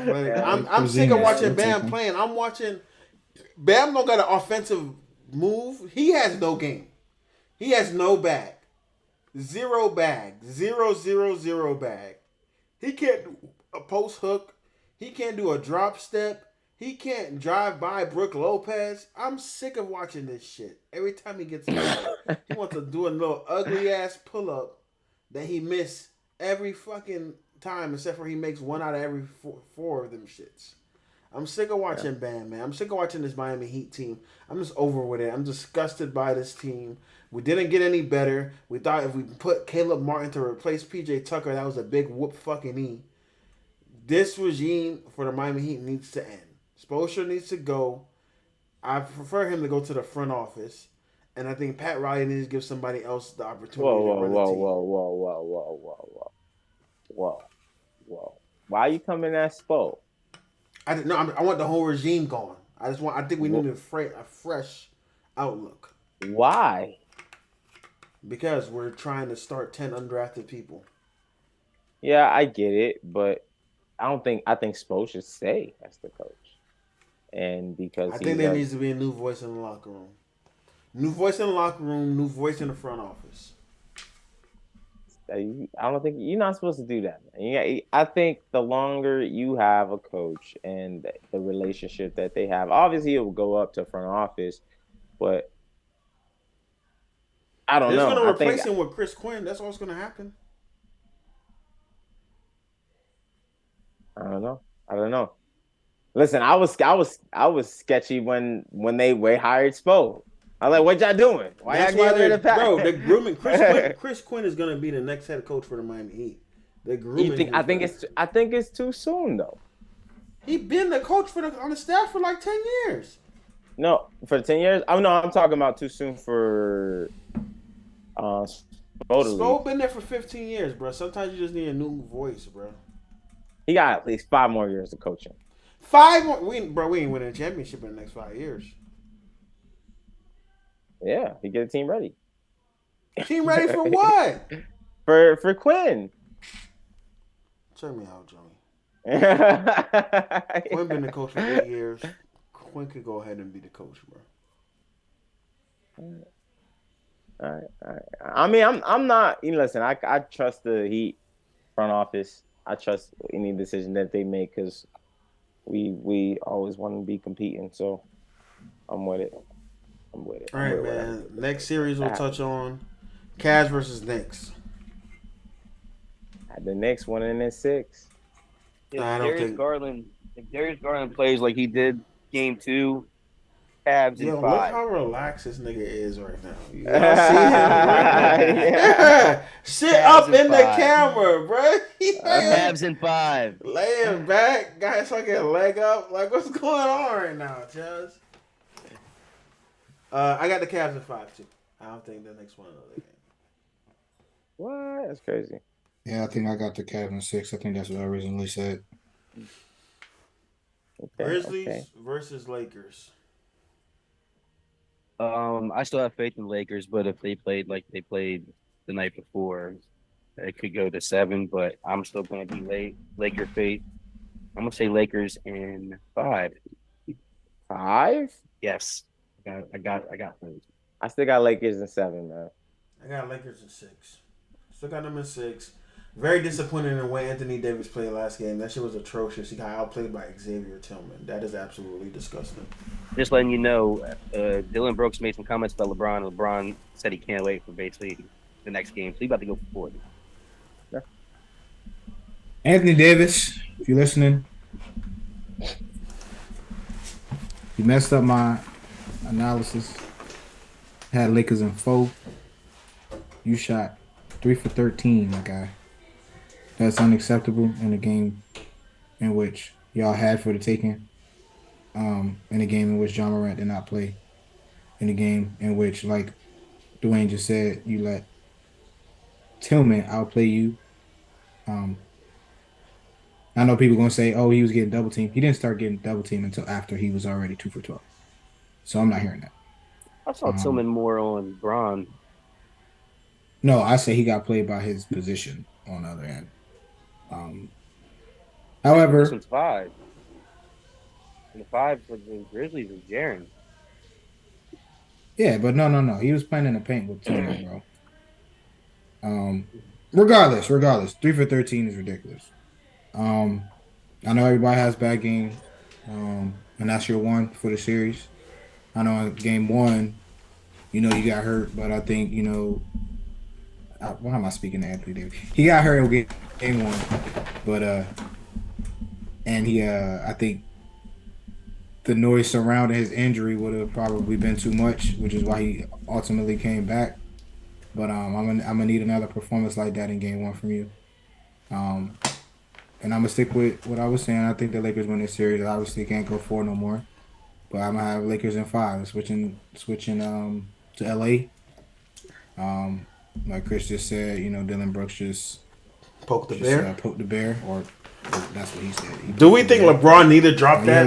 But I'm sick of watching Bam playing. I'm watching Bam. Don't got an offensive move. He has no game. He has no bag. 0 bag. 0 bag. He can't do a post hook. He can't do a drop step. He can't drive by Brook Lopez. I'm sick of watching this shit. Every time he gets out, he wants to do a little ugly ass pull up that he miss every fucking time, except for he makes 1 out of every 4 of them shits. I'm sick of watching Bam, man. I'm sick of watching this Miami Heat team. I'm just over with it. I'm disgusted by this team. We didn't get any better. We thought if we put Caleb Martin to replace PJ Tucker, that was a big whoop fucking E. This regime for the Miami Heat needs to end. Spoelstra needs to go. I prefer him to go to the front office. And I think Pat Riley needs to give somebody else the opportunity to run the team. Whoa. Why are you coming at Spo? I want the whole regime gone. I think we need a fresh outlook. Why? Because we're trying to start 10 undrafted people. Yeah, I get it, but I think Spo should stay as the coach. And because I think there needs to be a new voice in the locker room. New voice in the locker room, new voice in the front office. I don't think you're not supposed to do that, man. I think the longer you have a coach and the relationship that they have, obviously it will go up to front office, but I don't know. They're going to replace him with Chris Quinn. That's what's going to happen. I don't know. Listen, I was sketchy when they hired Spo. I'm like, what y'all doing? Why That's y'all why getting rid they're of Pat? bro. They're grooming Chris Quinn is gonna be the next head coach for the Miami Heat. They're grooming. You think? I think it's too soon though. He been the coach on the staff for like 10 years. No, for 10 years. Oh no, I'm talking about too soon for. Spo been there for 15 years, bro. Sometimes you just need a new voice, bro. He got at least 5 more years of coaching. 5 more. We ain't winning a championship in the next 5 years. Yeah, he get the team ready. Team ready for what? for Quinn. Check me out, Joey. Quinn been the coach for 8 years. Quinn could go ahead and be the coach, bro. All right. I mean, I'm not. Listen, I trust the Heat front office. I trust any decision that they make because we always want to be competing. So I'm with it. All right, man. Next series we'll touch on Cavs versus Knicks. The Knicks winning in 6. If Darius Garland plays like he did Game 2, Cavs in 5. Look how relaxed this nigga is right now. You see him right now. Yeah. Shit Cavs up in the camera, bro. Cavs in 5. Laying back, guys fucking leg up. Like, what's going on right now, Chaz? I got the Cavs in 5 too. I don't think the Knicks won another game. What? That's crazy. Yeah, I think I got the Cavs in 6. I think that's what I originally said. Grizzlies versus Lakers. I still have faith in the Lakers, but if they played like they played the night before, it could go to 7. But I'm still going to be Laker faith. I'm going to say Lakers in 5. 5? Yes, I got faith. I still got Lakers in 7, man. I got Lakers in 6. Still got them in 6. Very disappointed in the way Anthony Davis played last game. That shit was atrocious. He got outplayed by Xavier Tillman. That is absolutely disgusting. Just letting you know, Dylan Brooks made some comments about LeBron. LeBron said he can't wait for basically the next game. So he's about to go for 40. Yeah. Anthony Davis, if you're listening, you messed up my analysis. Had Lakers in 4. You shot 3 for 13, my guy. That's unacceptable in a game in which y'all had for the taking. In a game in which John Morant did not play. In a game in which, like Dwayne just said, you let Tillman outplay you. I know people are going to say, oh, he was getting double teamed. He didn't start getting double teamed until after he was already 2 for 12. So I'm not hearing that. I saw Tillman more on Braun. No, I say he got played by his position on the other end. However, this one's 5. And the 5 for the Grizzlies is Jaren. Yeah, but no. He was playing in the paint with Tillman, bro. Regardless, 3 for 13 is ridiculous. I know everybody has bad games, and that's your one for the series. I know in game 1, you got hurt, but I think, why am I speaking to Anthony Davis? He got hurt in game 1, but and he I think the noise surrounding his injury would have probably been too much, which is why he ultimately came back. But I'm gonna need another performance like that in game 1 from you. And I'm gonna stick with what I was saying. I think the Lakers win this series. I obviously can't go 4 no more, but I'm gonna have Lakers in 5. Switching to LA. Like Chris just said, Dylan Brooks just poked the bear, or that's what he said. Do we think LeBron need to drop that?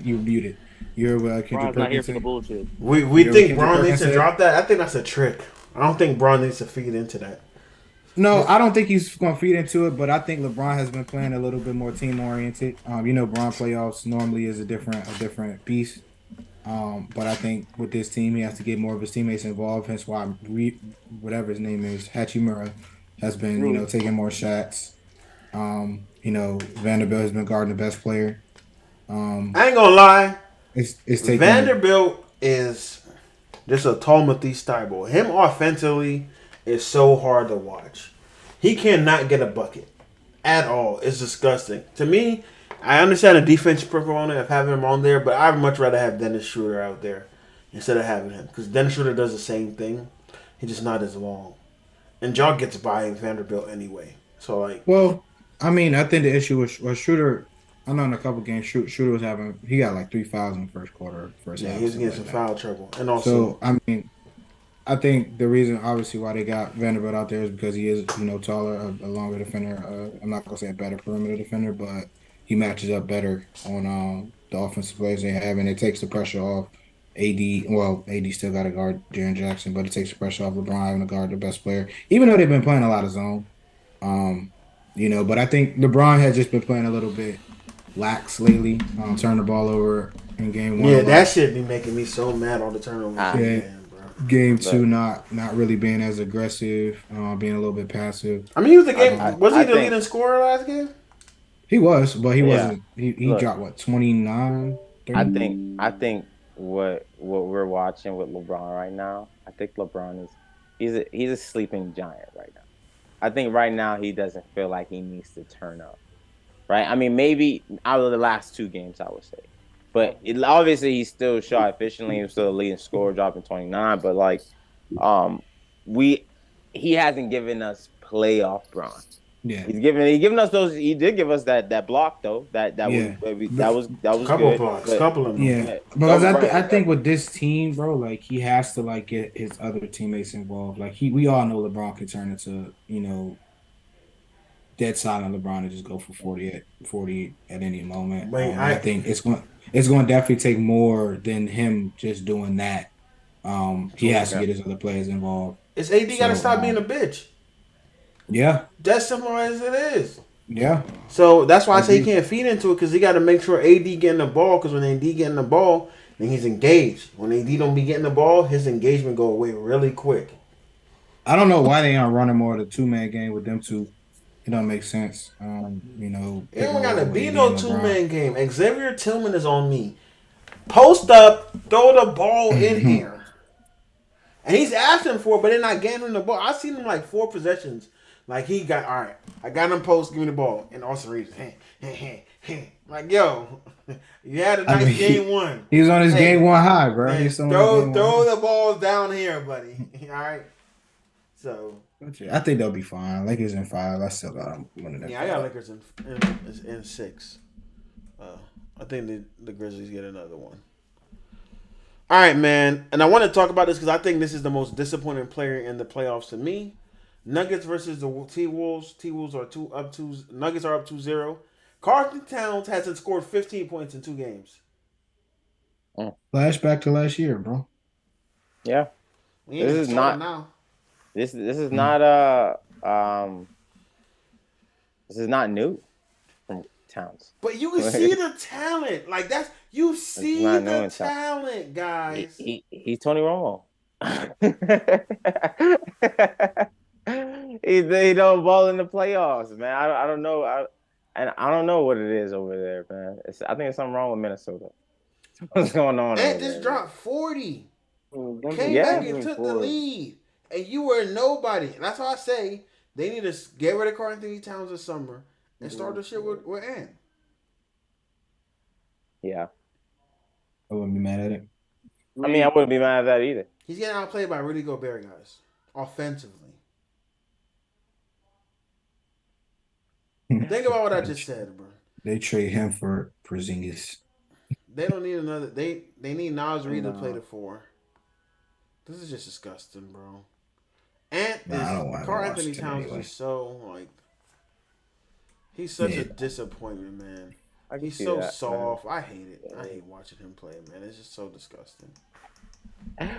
You muted. You're LeBron's not here for the bullshit. We think Braun needs to drop that. I think that's a trick. I don't think Braun needs to feed into that. No, I don't think he's going to feed into it, but I think LeBron has been playing a little bit more team oriented. Braun playoffs normally is a different piece. But I think with this team, he has to get more of his teammates involved. Hence why whatever his name is, Hachimura, has been taking more shots. Vanderbilt has been guarding the best player. I ain't gonna lie. It's taking Vanderbilt is just a tall Matisse Thybulle. Him offensively is so hard to watch. He cannot get a bucket at all. It's disgusting. To me, I understand the defensive component of having him on there, but I'd much rather have Dennis Schroeder out there. instead of having him. Because Dennis Schroeder does the same thing. He's just not as long. And Ja gets by Vanderbilt anyway. So, like. Well, I mean, I think the issue was Shooter. I know in a couple games, Shooter was he got like 3 fouls in the first quarter, first Yeah, half. he was getting some like foul trouble. And also. So, I mean, I think the reason, obviously, why they got Vanderbilt out there is because he is, taller, a longer defender. I'm not gonna say a better perimeter defender, but he matches up better on the offensive plays they have, and it takes the pressure off AD. Well, AD still got to guard Jaren Jackson, but it takes the pressure off LeBron having to guard the best player, even though they've been playing a lot of zone. But I think LeBron has just been playing a little bit lax lately. Turn the ball over in game one. Yeah, that shit be making me so mad all the turnovers. Game two, not really being as aggressive, being a little bit passive. I mean, he was the leading scorer last game? He was, but he wasn't. He dropped what 29. 30? I think what we're watching with LeBron right now. I think LeBron he's a sleeping giant right now. I think right now he doesn't feel like he needs to turn up, right? I mean, maybe out of the last 2 games, I would say. But obviously, he still shot efficiently. He was still a leading scorer, dropping 29. But like, he hasn't given us playoff Bron. Yeah, he given us those. He did give us that block though. That was couple good. Blocks, couple of them. Yeah, because I think with this team, bro, like he has to like get his other teammates involved. Like we all know LeBron can turn into dead silent LeBron and just go for 40 at any moment. I think it's going to definitely take more than him just doing that. He has to get his other players involved. It's AD got to stop being a bitch. Yeah, that's simple as it is. Yeah. So that's why I say he can't feed into it because he got to make sure AD getting the ball because when AD getting the ball, then he's engaged. When AD don't be getting the ball, his engagement go away really quick. I don't know why they aren't running more of the 2-man game with them two. It don't make sense. It don't got to be no 2-man game. Xavier Tillman is on me. Post up, throw the ball in here. And he's asking for it, but they're not getting him the ball. I've seen him like 4 possessions. Like he got, all right, I got him post, give me the ball. And also reason, like, yo, you had a nice game one. He was on his game one high, bro. Throw the balls down here, buddy. All right. So I think they'll be fine. Lakers in 5. I still got them winning that. Yeah, I got Lakers in 6. I think the Grizzlies get another one. All right, man. And I want to talk about this because I think this is the most disappointing player in the playoffs to me. Nuggets versus the T-Wolves. T-Wolves are Nuggets are up 2-0. Carlton Towns hasn't scored 15 points in 2 games. Flashback to last year, bro. Yeah. This is not new from Towns. But you can see the talent. Like you see the talent, guys. He's Tony Romo. He don't ball in the playoffs, man. I don't know. I don't know what it is over there, man. I think it's something wrong with Minnesota. What's going on? Ant just dropped 40. Came back and took the lead. And you were nobody. And that's why I say they need to get rid of Karl Anthony Towns this summer and start the shit with Ant. Yeah. I wouldn't be mad at it. I mean, I wouldn't be mad at that either. He's getting outplayed by Rudy Gobert, guys. Offensively. Think about what I just said, bro. They trade him for Porzingis. They don't need another. They need Nas Reed to play the 4. This is just disgusting, bro. Karl Anthony Towns is so like. He's such a disappointment, man. He's so soft. Man. I hate it. I hate watching him play, man. It's just so disgusting.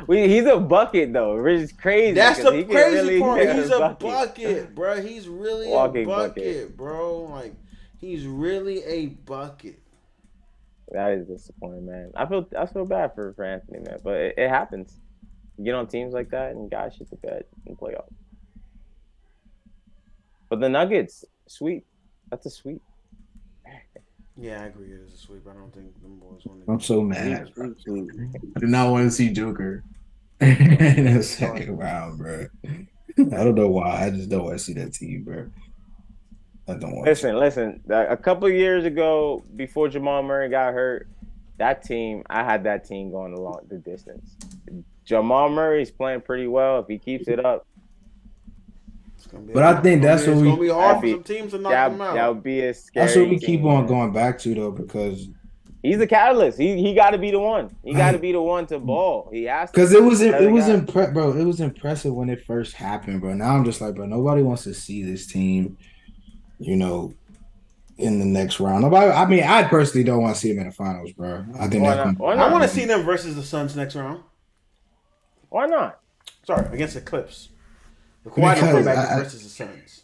He's a bucket though, which is crazy. That's the crazy part. He's a bucket, bro. He's really a bucket, bro. Like he's really a bucket. That is disappointing, man. I feel bad for Anthony, man, but it happens. You get on teams like that, and guys shit the bed in playoffs. But the Nuggets, sweep. That's a sweep. Yeah, I agree. It is a sweep. I don't think them boys want to. I'm so mad. Do not want to see Joker in the second round, bro. I don't know why. I just don't want to see that team, bro. I don't want. Listen. A couple of years ago, before Jamal Murray got hurt, that team, I had that team going along the distance. Jamal Murray's playing pretty well. If he keeps it up, But I think that's what it's we gonna be hard for some teams to knock them that out. would be a scary. that's what we team, keep on man. going back to though, because he's the catalyst. He got to be the one. He got to be the one to ball. He has to. because it was bro. It was impressive when it first happened, bro. Now I'm just like, bro, nobody wants to see this team, you know, in the next round. Nobody. I mean, I personally don't want to see them in the finals, bro. I think Why that's not? Why I not? want to see them versus the Suns next round. Why not? Sorry, against the Clips. The Kawhi don't come back versus the Suns.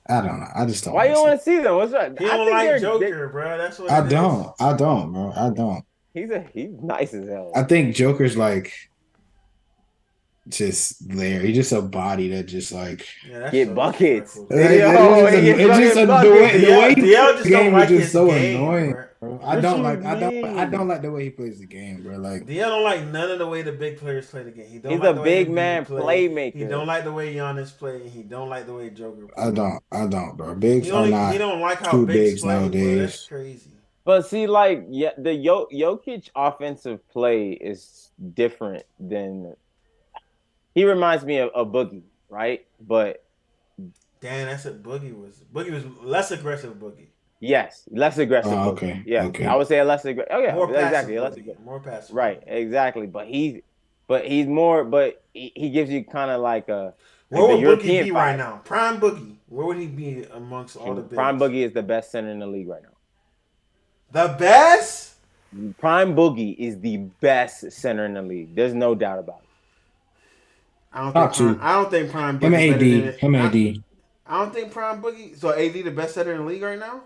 I don't know. I just don't. Why you don't want to see them? What's that? He don't like Joker, bro. That's what I don't, bro. I don't. He's nice as hell. I think Joker's like just there. He's just a body that just like get buckets. DL just don't like his so game, annoying, bro. I don't like the way he plays the game, bro. Like DL don't like none of the way the big players play the game. He's a big man playmaker. He don't like the way Giannis play. He don't like the way Joker play. I don't, bro. Bigs are not. He don't like how true bigs play, nowadays. bro. That's crazy. But see, like, the Jokic offensive play is different than. He reminds me of Boogie, right? But damn, that's it. Boogie was less aggressive. Boogie. Yes, less aggressive. Okay. Yeah, okay. I would say a less aggressive. Oh yeah, more exactly. More passive. Right, exactly. But he's more. But he gives you kind of like a. Where would European Boogie be right now? Prime Boogie. Where would he be amongst all the bigs? Prime Boogie is the best center in the league right now. The best? Prime Boogie is the best center in the league. There's no doubt about it. I don't think Prime Boogie. Him AD. I don't think Prime Boogie. So AD the best center in the league right now?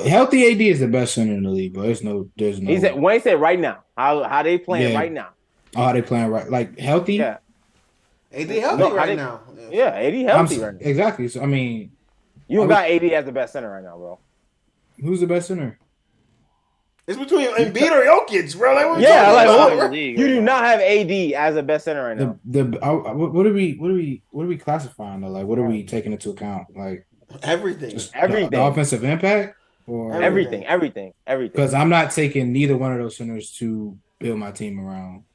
Healthy AD is the best center in the league, but there's no. He said Wayne said right now. How they playing right now? Oh, how they playing right? Like healthy? Yeah. AD healthy right now. Yeah, AD healthy right now. Exactly. So I mean, you got AD as the best center right now, bro. Who's the best center? It's between Embiid or Jokic, bro. Like, you do not have AD as the best center right now. What are we classifying though? Like, what are we taking into account? Like everything, the offensive impact, or everything. Because I'm not taking neither one of those centers to build my team around.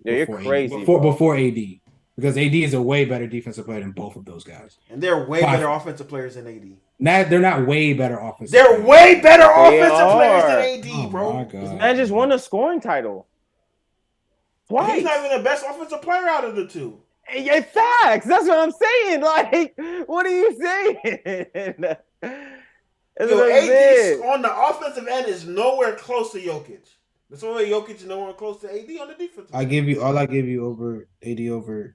Yeah, you're crazy. Before AD, because AD is a way better defensive player than both of those guys, and they're way better offensive players than AD. They're not way better offensive. They're way better offensive players than AD, bro. This man just won a scoring title. Twice. He's not even the best offensive player out of the two. It's facts. That's what I'm saying. Like, what are you saying? AD on the offensive end is nowhere close to Jokic. That's why Jokic is nowhere close to AD on the defense. I give you over AD over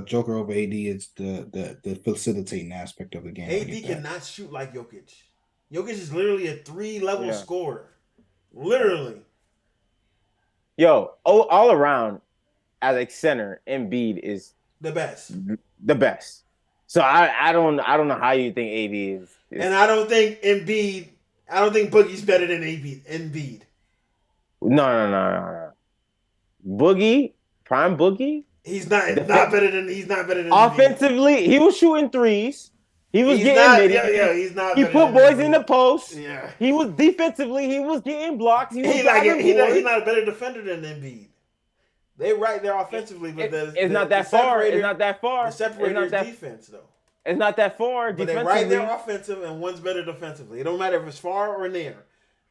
Joker over AD is the facilitating aspect of the game. AD cannot shoot like Jokic. Jokic is literally a 3-level scorer. Literally. Yo, all around as a center, Embiid is the best. The best. So I don't know how you think AD is. And I don't think Boogie's better than Embiid. No. Boogie, Prime Boogie. He's not better than offensively. Embiid. He was shooting threes. He was getting mid. Yeah, he's not. He put boys in the post. Yeah. He was defensively. He was getting blocks. He's not a better defender than Embiid. They right there offensively, but it's not that far. It's not that far. The separator is defense, though. It's not that far. But they're right there offensive, and one's better defensively. It don't matter if it's far or near.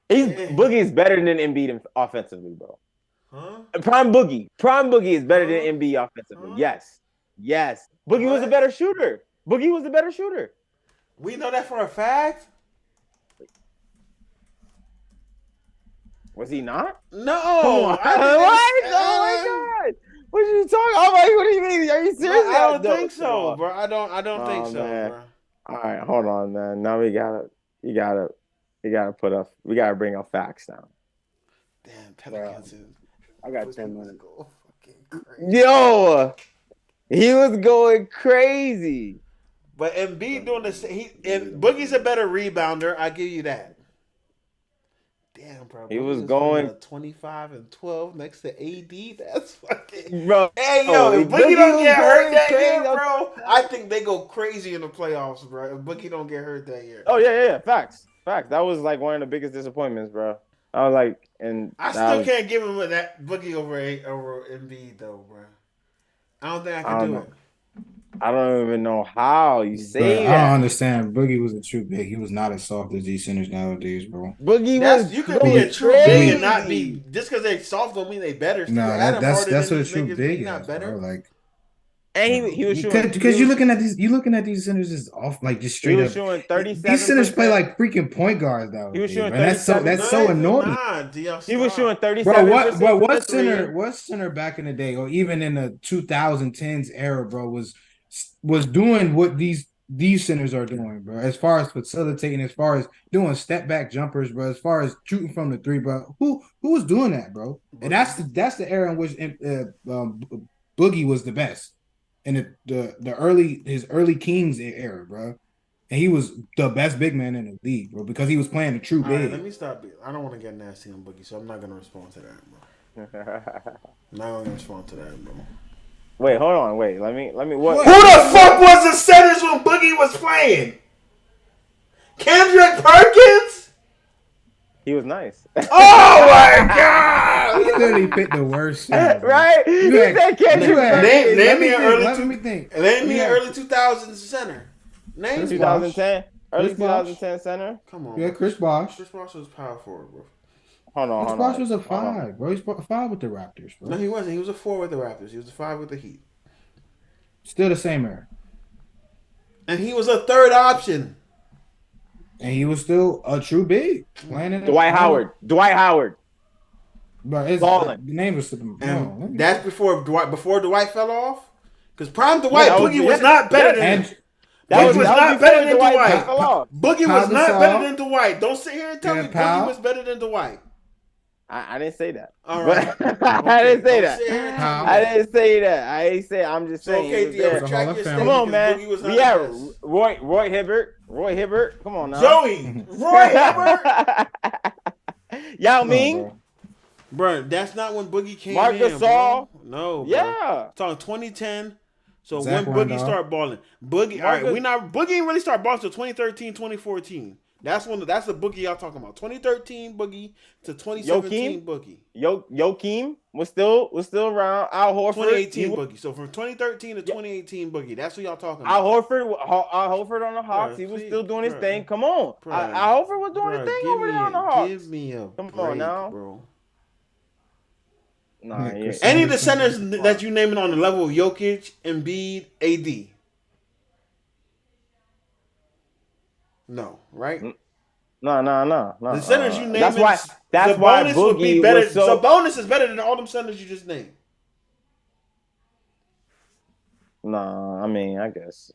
Boogie is better than Embiid offensively, bro. Huh? Prime Boogie is better than Embiid offensively. Huh? Yes. Boogie was a better shooter. We know that for a fact. Was he not? No. What? Oh my god. What are you talking about? What do you mean? Are you serious? I don't think so, bro. I don't think so, man. bro. All right, hold on, man. Now we gotta bring up facts now. Damn, Pelicans. I got 10 minutes. Yo, he was going crazy. But Embiid doing the Boogie's a better rebounder. I give you that. Damn, bro. He was going 25 and 12 next to AD. That's fucking. Bro. Hey, yo, if Boogie don't get hurt that year, bro, I think they go crazy in the playoffs, bro. If Boogie don't get hurt that year. Oh, yeah. Facts. Facts. That was like one of the biggest disappointments, bro. I was like, and I still can't give him that Boogie over Embiid though, bro. I don't think I can do it. I don't even know how you say I that. don't understand. Boogie was a true big. He was not as soft as these centers nowadays, bro. Boogie was. You could be a true big and not be just because they soft don't mean they better. No, that's what a true big is, bro. Like, and he was shooting because you're looking at these centers as off, like just straight he was up. shooing 37%. These centers play like freaking point guards now. He was shooting that's so annoying. He was shooting 37%. Bro, what center back in the day, or even in the 2010s era, bro, was doing what these centers are doing, bro. As far as facilitating, as far as doing step back jumpers, bro. As far as shooting from the three, bro. Who was doing that, bro? And that's the era in which Boogie was the best. In his early Kings era, bro. And he was the best big man in the league, bro, because he was playing a true big. Right, let me stop. I don't want to get nasty on Boogie, so I'm not gonna respond to that, bro. I'm not gonna respond to that, bro. Wait, hold on. Wait, let me. What? Who the fuck was the centers when Boogie was playing? Kendrick Perkins? He was nice. Oh my god! He literally picked the worst center, right? He said Kendrick Perkins. Name me an early 2000s center. Name 2010. Early 2010 center. Come on. Yeah, Chris Bosh. Chris Bosh was power forward, bro. Hold on. Chris Bosh was a 5, bro. He's a 5 with the Raptors, bro. No, he wasn't. He was a 4 with the Raptors. He was a 5 with the Heat. Still the same era. And he was a third option. And he was still a true big. Dwight Howard. But the name was that's before Dwight fell off. Because prime Dwight, Boogie was not better than him. Boogie was not better than Dwight. Boogie was not better than Dwight. Don't sit here and tell me Boogie was better than Dwight. I didn't say that. All right. I didn't say that. I didn't say that. I ain't say. I'm just saying. Okay, come on, man. Yeah, Roy Hibbert. Come on now. Joey. Roy Hibbert. Yao Ming. Bro, that's not when Boogie came Marc in. Gasol. No. Bro. Yeah. Talking 2010. So when Boogie started balling, Boogie ain't really start balling until 2013, 2014. That's the Boogie y'all talking about. 2013 Boogie to 2017 Boogie. Joakim was still around. Al Horford. 2018 Boogie. So from 2013 to 2018 Boogie. That's what y'all talking about. Al Horford on the Hawks. He was still doing his thing. Come on. Al Horford was doing his thing over there on the Hawks. Give me a Come break, on now, bro. Nah, any of the centers that you naming on the level of Jokic, Embiid, AD. No, right? No. The centers you named. That's why Boogie would be better. Was so Sabonis is better than all them centers you just named. Nah, I mean, I guess.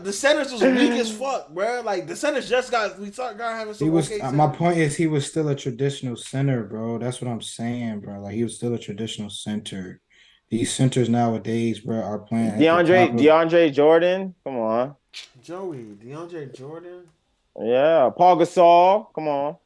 The centers was weak as fuck, bro. Like the centers just got having some. My point is he was still a traditional center, bro. That's what I'm saying, bro. Like he was still a traditional center. These centers nowadays, bro, are playing. DeAndre Jordan, come on. Joey, DeAndre Jordan. Yeah, Paul Gasol, come on.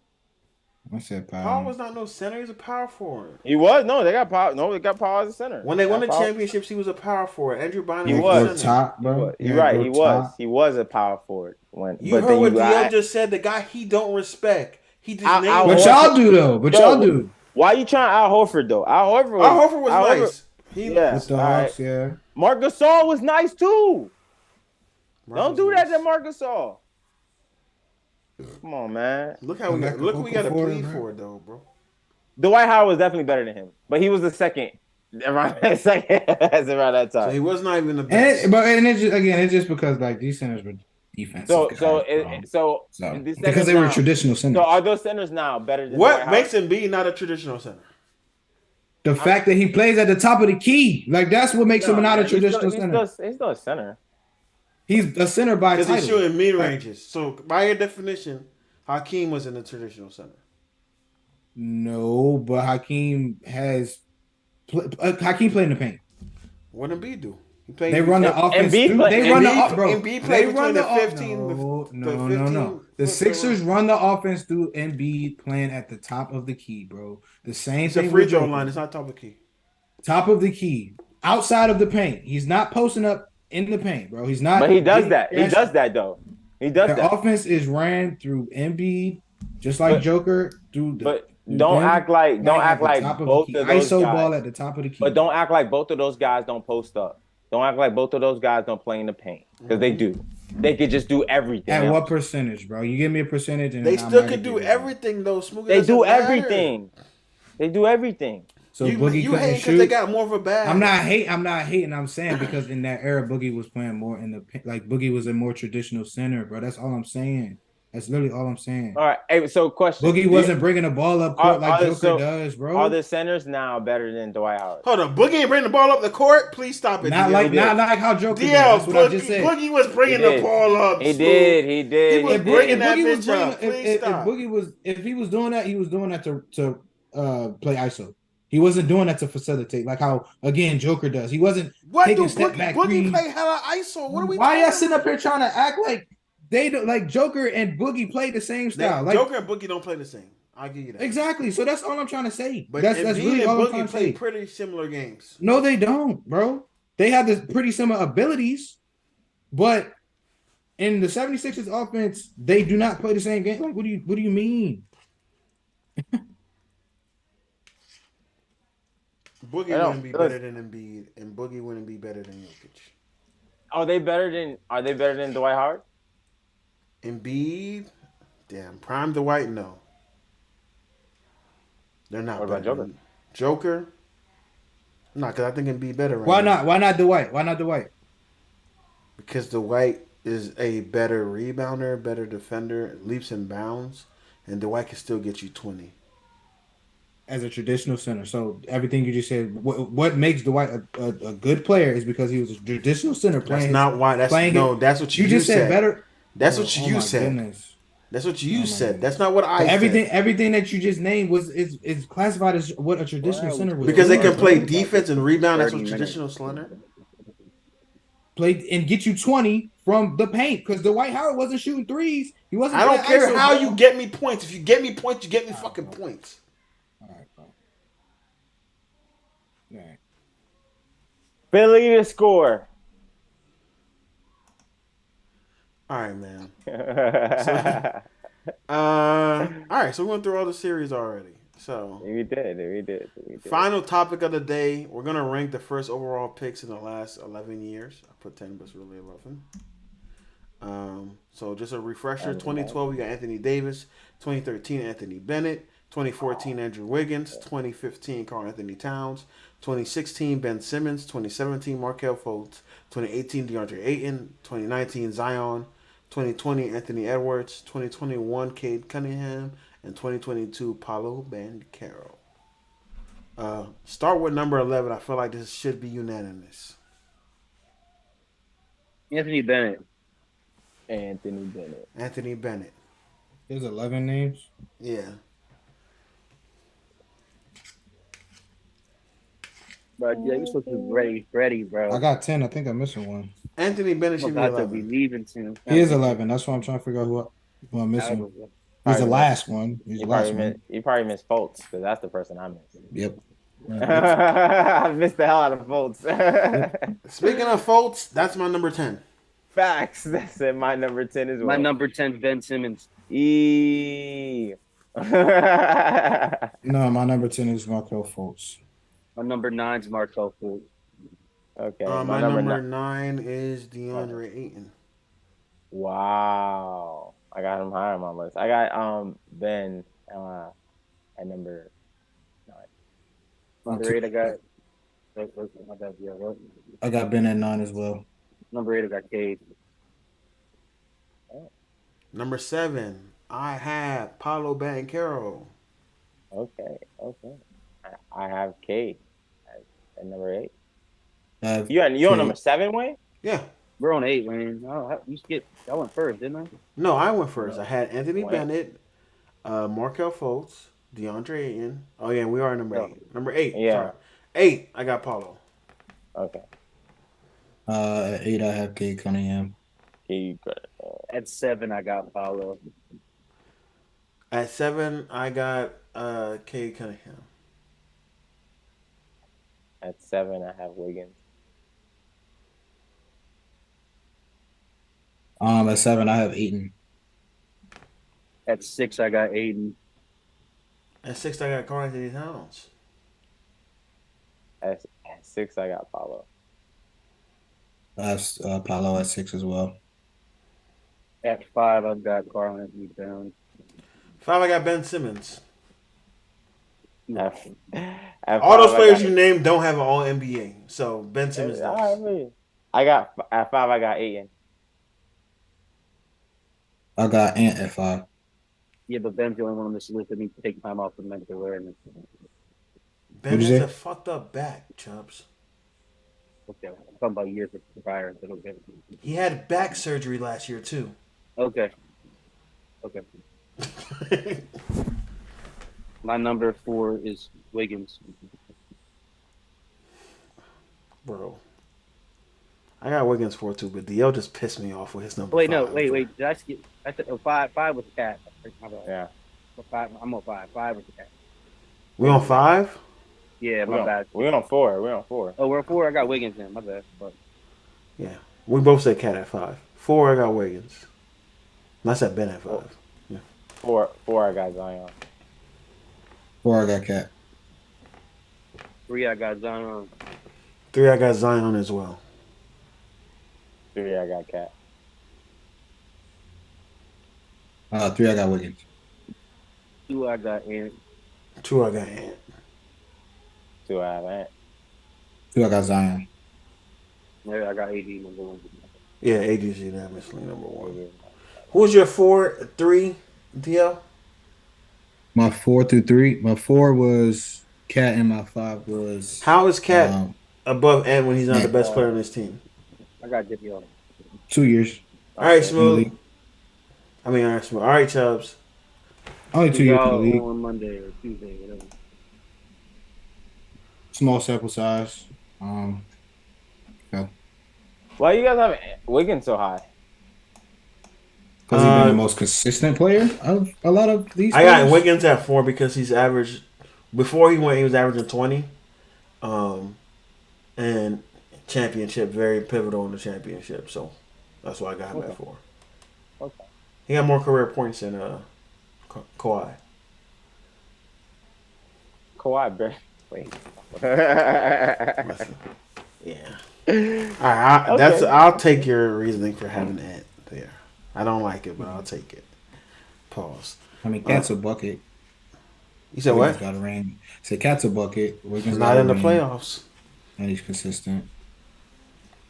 I said Paul. Paul was not no center. He's a power forward. He was. No, they got Paul. No, they got Paul as a center. When they won the championships, he was a power forward. Andrew Bynum. He was top, bro. You're right. He was. He was a power forward. You heard what Dio just said. The guy he don't respect. He just named. But y'all do though. Y'all do. Why you trying Al Horford though? Al Horford was nice. With the Hawks, yeah. Marc Gasol was nice too. Don't do that to Marc Gasol. Come on, man. Look what we got to plead for, though, bro. Dwight Howard was definitely better than him, but he was the second around that time. So he was not even the best. It's just because like these centers were defensive. So because they were traditional centers. So are those centers now better than what makes him be not a traditional center? The fact that he plays at the top of the key, like that's what makes him not a traditional center. He's still a center. He's a center by title. Because he's shooting mid ranges. So by your definition, Hakeem was in the traditional center. No, but Hakeem played in the paint. What did Embiid do? They run the offense. Embiid played between the 15. No. The Sixers run the offense through Embiid playing at the top of the key, bro. The same thing. It's a free throw line. It's not top of the key. Top of the key, outside of the paint. He's not posting up in the paint, bro. He's not. But he does that. He does that though. He does Their that. offense is ran through Embiid, just like But Joker, through don't them don't playing act at the like top of the both key. of those ISO guys. ball at the top of the But key. don't act like both of those guys don't post up. Don't act like both of those guys don't play in the paint because they do. They could just do everything At else. what percentage, bro? You give me a percentage, and They then I still might could do agree with you. everything though. Smoothie They doesn't do matter. everything. They do everything. So You Boogie you couldn't hating because they shoot. got more of a bag. I'm not hating. I'm saying because in that era, Boogie was playing more in the like Boogie was a more traditional center, bro. That's all I'm saying. That's literally all I'm saying. All right. Hey, so question. Boogie wasn't bringing the ball up court like Joker does, bro. Are the centers now better than Dwight Howard? Hold on, Boogie ain't bringing the ball up the court. Please stop it. Not DL. like how Joker does. DL, That's what I Boogie, just said. Boogie was bringing the ball up. He Smooth. did. He was bringing that bitch up. Please stop. If he was doing that, he was doing that to play ISO. He wasn't doing that to facilitate, like how again Joker does. He wasn't taking step back. Boogie play hella ISO. What are we? Why y'all sitting up here trying to act like they don't like Joker and Boogie play the same style? Like Joker and Boogie don't play the same. I'll give you that. Exactly. So that's all I'm trying to say. But that's really all I'm trying Boogie to play say. pretty similar games. No, they don't, bro. They have this pretty similar abilities, but in the 76ers offense, they do not play the same game. Like, what do you mean? Boogie wouldn't be better than Embiid, and Boogie wouldn't be better than Jokic. Are they better than Dwight Howard? Embiid, damn, prime Dwight, no. They're not. What about Joker? Joker? No, because I think Embiid better right Why now. not? Why not Dwight? Why not Dwight? Because Dwight is a better rebounder, better defender, leaps and bounds, and Dwight can still get you 20. As a traditional center. So everything you just said, what makes Dwight a good player is because he was a traditional center playing. That's not why. That's what you just said. Better. That's what you said. Goodness. That's what you said. That's not what I said. Everything that you just named is classified as what a traditional center was. Because they can play defense and rebound. That's what traditional center. Play and get you 20 from the paint because Dwight Howard wasn't shooting threes. He wasn't. I don't care how you get me points. If you get me points, you get me fucking points. All right, bro. All right. Philly to score. All right, man. All right, so we went through all the series already. So we did. Final topic of the day. We're gonna rank the first overall picks in the last 11 years. I put 10, but it's really 11. So just a refresher. 2012, we got Anthony Davis. 2013, Anthony Bennett. 2014, Andrew Wiggins. 2015, Karl Anthony Towns. 2016, Ben Simmons. 2017, Markelle Fultz. 2018, DeAndre Ayton. 2019, Zion. 2020, Anthony Edwards. 2021, Cade Cunningham. And 2022, Paolo Banchero. Start with number 11. I feel like this should be unanimous. Anthony Bennett. Anthony Bennett. There's 11 names? Yeah. But yeah, you're supposed to be ready, bro. I got 10. I think I'm missing one. Anthony Bennett should be 11. Be leaving soon. He is 11. That's why I'm trying to figure out who I'm missing. He's the last one. You probably missed Fultz because that's the person I missed. Yep. I missed the hell out of Fultz. Speaking of Fultz, that's my number 10. Facts. That's it. My number 10 is my number 10, Ben Simmons. No, my number 10 is Markelle Fultz. My number 9 is Markelle Fultz. Okay. My number 9 is DeAndre Ayton. Wow. I got him higher on my list. I got Ben at number 9. Number 8, I got Ben at 9 as well. Number 8, I got Cade. Number 7, I have Paolo Banchero. Okay. I have Cade at number 8. You on number 7, Wayne? Yeah. We're on 8, Wayne. I went first, didn't I? No, I went first. I had Anthony Bennett, Markelle Fultz, DeAndre Ayton. Oh, yeah, we are number 8. Number 8. Yeah. Sorry. 8, I got Paolo. Okay. At 8, I have Cade Cunningham. At 7, I got Paolo. At 7, I got Cade Cunningham. At 7, I have Wiggins. At 7, I have Aiton. At 6, I got Aiden. At 6, I got Carl Anthony Towns. At 6, I got Paulo. I have Paolo at 6 as well. At 5, I've got Carl Anthony Towns. 5, I got Ben Simmons. At All those 5, players you named don't have an All NBA, so Ben Simmons does. I got at 5. I got Aiton. I got Ant at 5. Yeah, but Ben's the only one on this list that needs to take time off for mental awareness. Ben What'd you has say? a fucked up back, Chubbs. Okay, I'm talking about years prior. But okay. He had back surgery last year too. Okay. My number 4 is Wiggins. Bro. I got Wiggins 4 too, but DL just pissed me off with his number. Wait, 5. no, wait. Did I skip? I said 5. 5 was Cat. Yeah. 5. I'm on 5. 5 was Cat. We on 5? Yeah, my bad. We're on 4. We're on 4. Oh, we're on 4. I got Wiggins then. My bad. But Yeah. We both said Cat at 5. 4, I got Wiggins. And I said Ben at 5. Yeah. 4, I got Zion. 4, I got Cat. 3, I got Zion. 3, I got Zion as well. 3, I got Cat. 3, I got Wiggins. 2, I got Ant. 2, I got Ant. 2, I have Ant. 2, I got Zion. Maybe I got AD number 1. Yeah, AD is unanimously number 1. Who's your 4, 3, DL? My 4 through 3. My 4 was Cat, and my 5 was. How is Cat above Ant when he's not the best player on his team? I got Dippy 2 years. All right, Smooth. All right, Chubbs. Only 2 years in the league. On Monday or Tuesday, whatever. Small sample size. Why you guys have Wiggins so high? Because he's been the most consistent player of a lot of these. I got Wiggins at 4 because he's averaged. Before he went, he was averaging 20. And championship, very pivotal in the championship. So that's why I got him at 4. Okay. He got more career points than Kawhi. Kawhi, bro. Wait. Yeah. All right, Okay. I'll take your reasoning for having Ant there. I don't like it, but I'll take it. Pause. I mean, Cat's a bucket. You said Wiggins what? got a ring. Say Cat's a bucket. Wiggins He's got not a in the ring, playoffs. and he's consistent.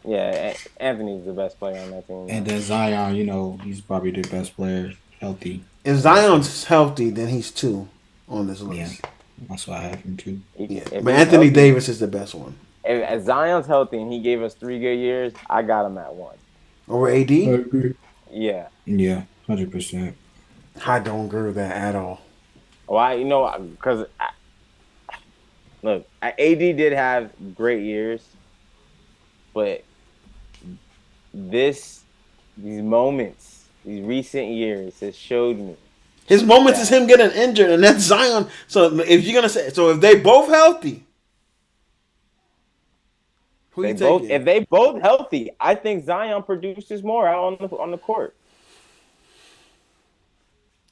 Yeah, Anthony's the best player on that team. And then Zion, he's probably the best player healthy. If Zion's healthy, then he's 2 on this list. Yeah, that's why I have him too. Yeah. If But he's Anthony healthy, Davis is the best one. If Zion's healthy and he gave us 3 good years, I got him at 1. Over AD? agree. Yeah. Yeah, 100%. I don't agree with that at all. Why? Because look, AD did have great years, but these moments, these recent years, has showed me His moments is him getting injured, and that's Zion. So if you're gonna say, if they both healthy, who you taking? If they both healthy, I think Zion produces more out on the court.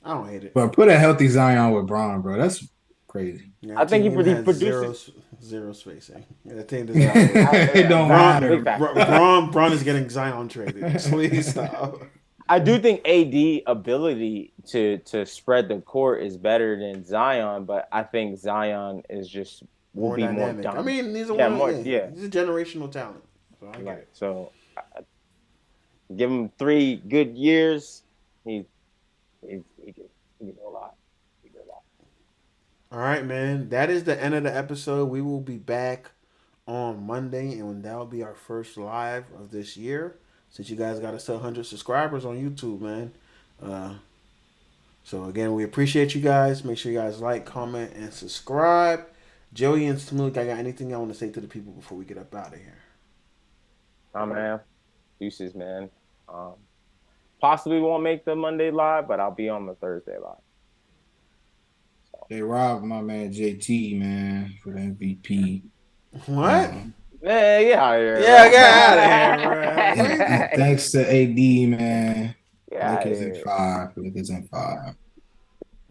I don't hate it. But put a healthy Zion with Braun, bro. That's crazy. I think he produces zero spacing. The team does not. It don't matter. Braun is getting Zion traded. Please stop. I do think AD ability to spread the court is better than Zion, but I think Zion is just will be dynamic. more dominant. I mean, he's a he's a generational talent. So I get it. So give him 3 good years. He can do a lot. All right, man. That is the end of the episode. We will be back on Monday, and that will be our first live of this year. Since you guys got us to 100 subscribers on YouTube, man. So, again, we appreciate you guys. Make sure you guys like, comment, and subscribe. Joey and Smook, I got anything I want to say to the people before we get up out of here? Man. Deuces, man. Possibly won't make the Monday live, but I'll be on the Thursday live. They robbed my man JT, man, for the MVP. What? Man, get out of here. Yeah, bro. get out of here, bro. Thanks to AD, man. Get out of Lakers in here. 5. Lakers in 5. All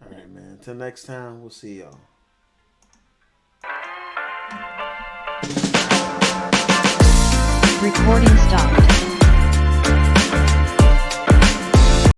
right, man. Until next time, we'll see y'all. Recording stopped.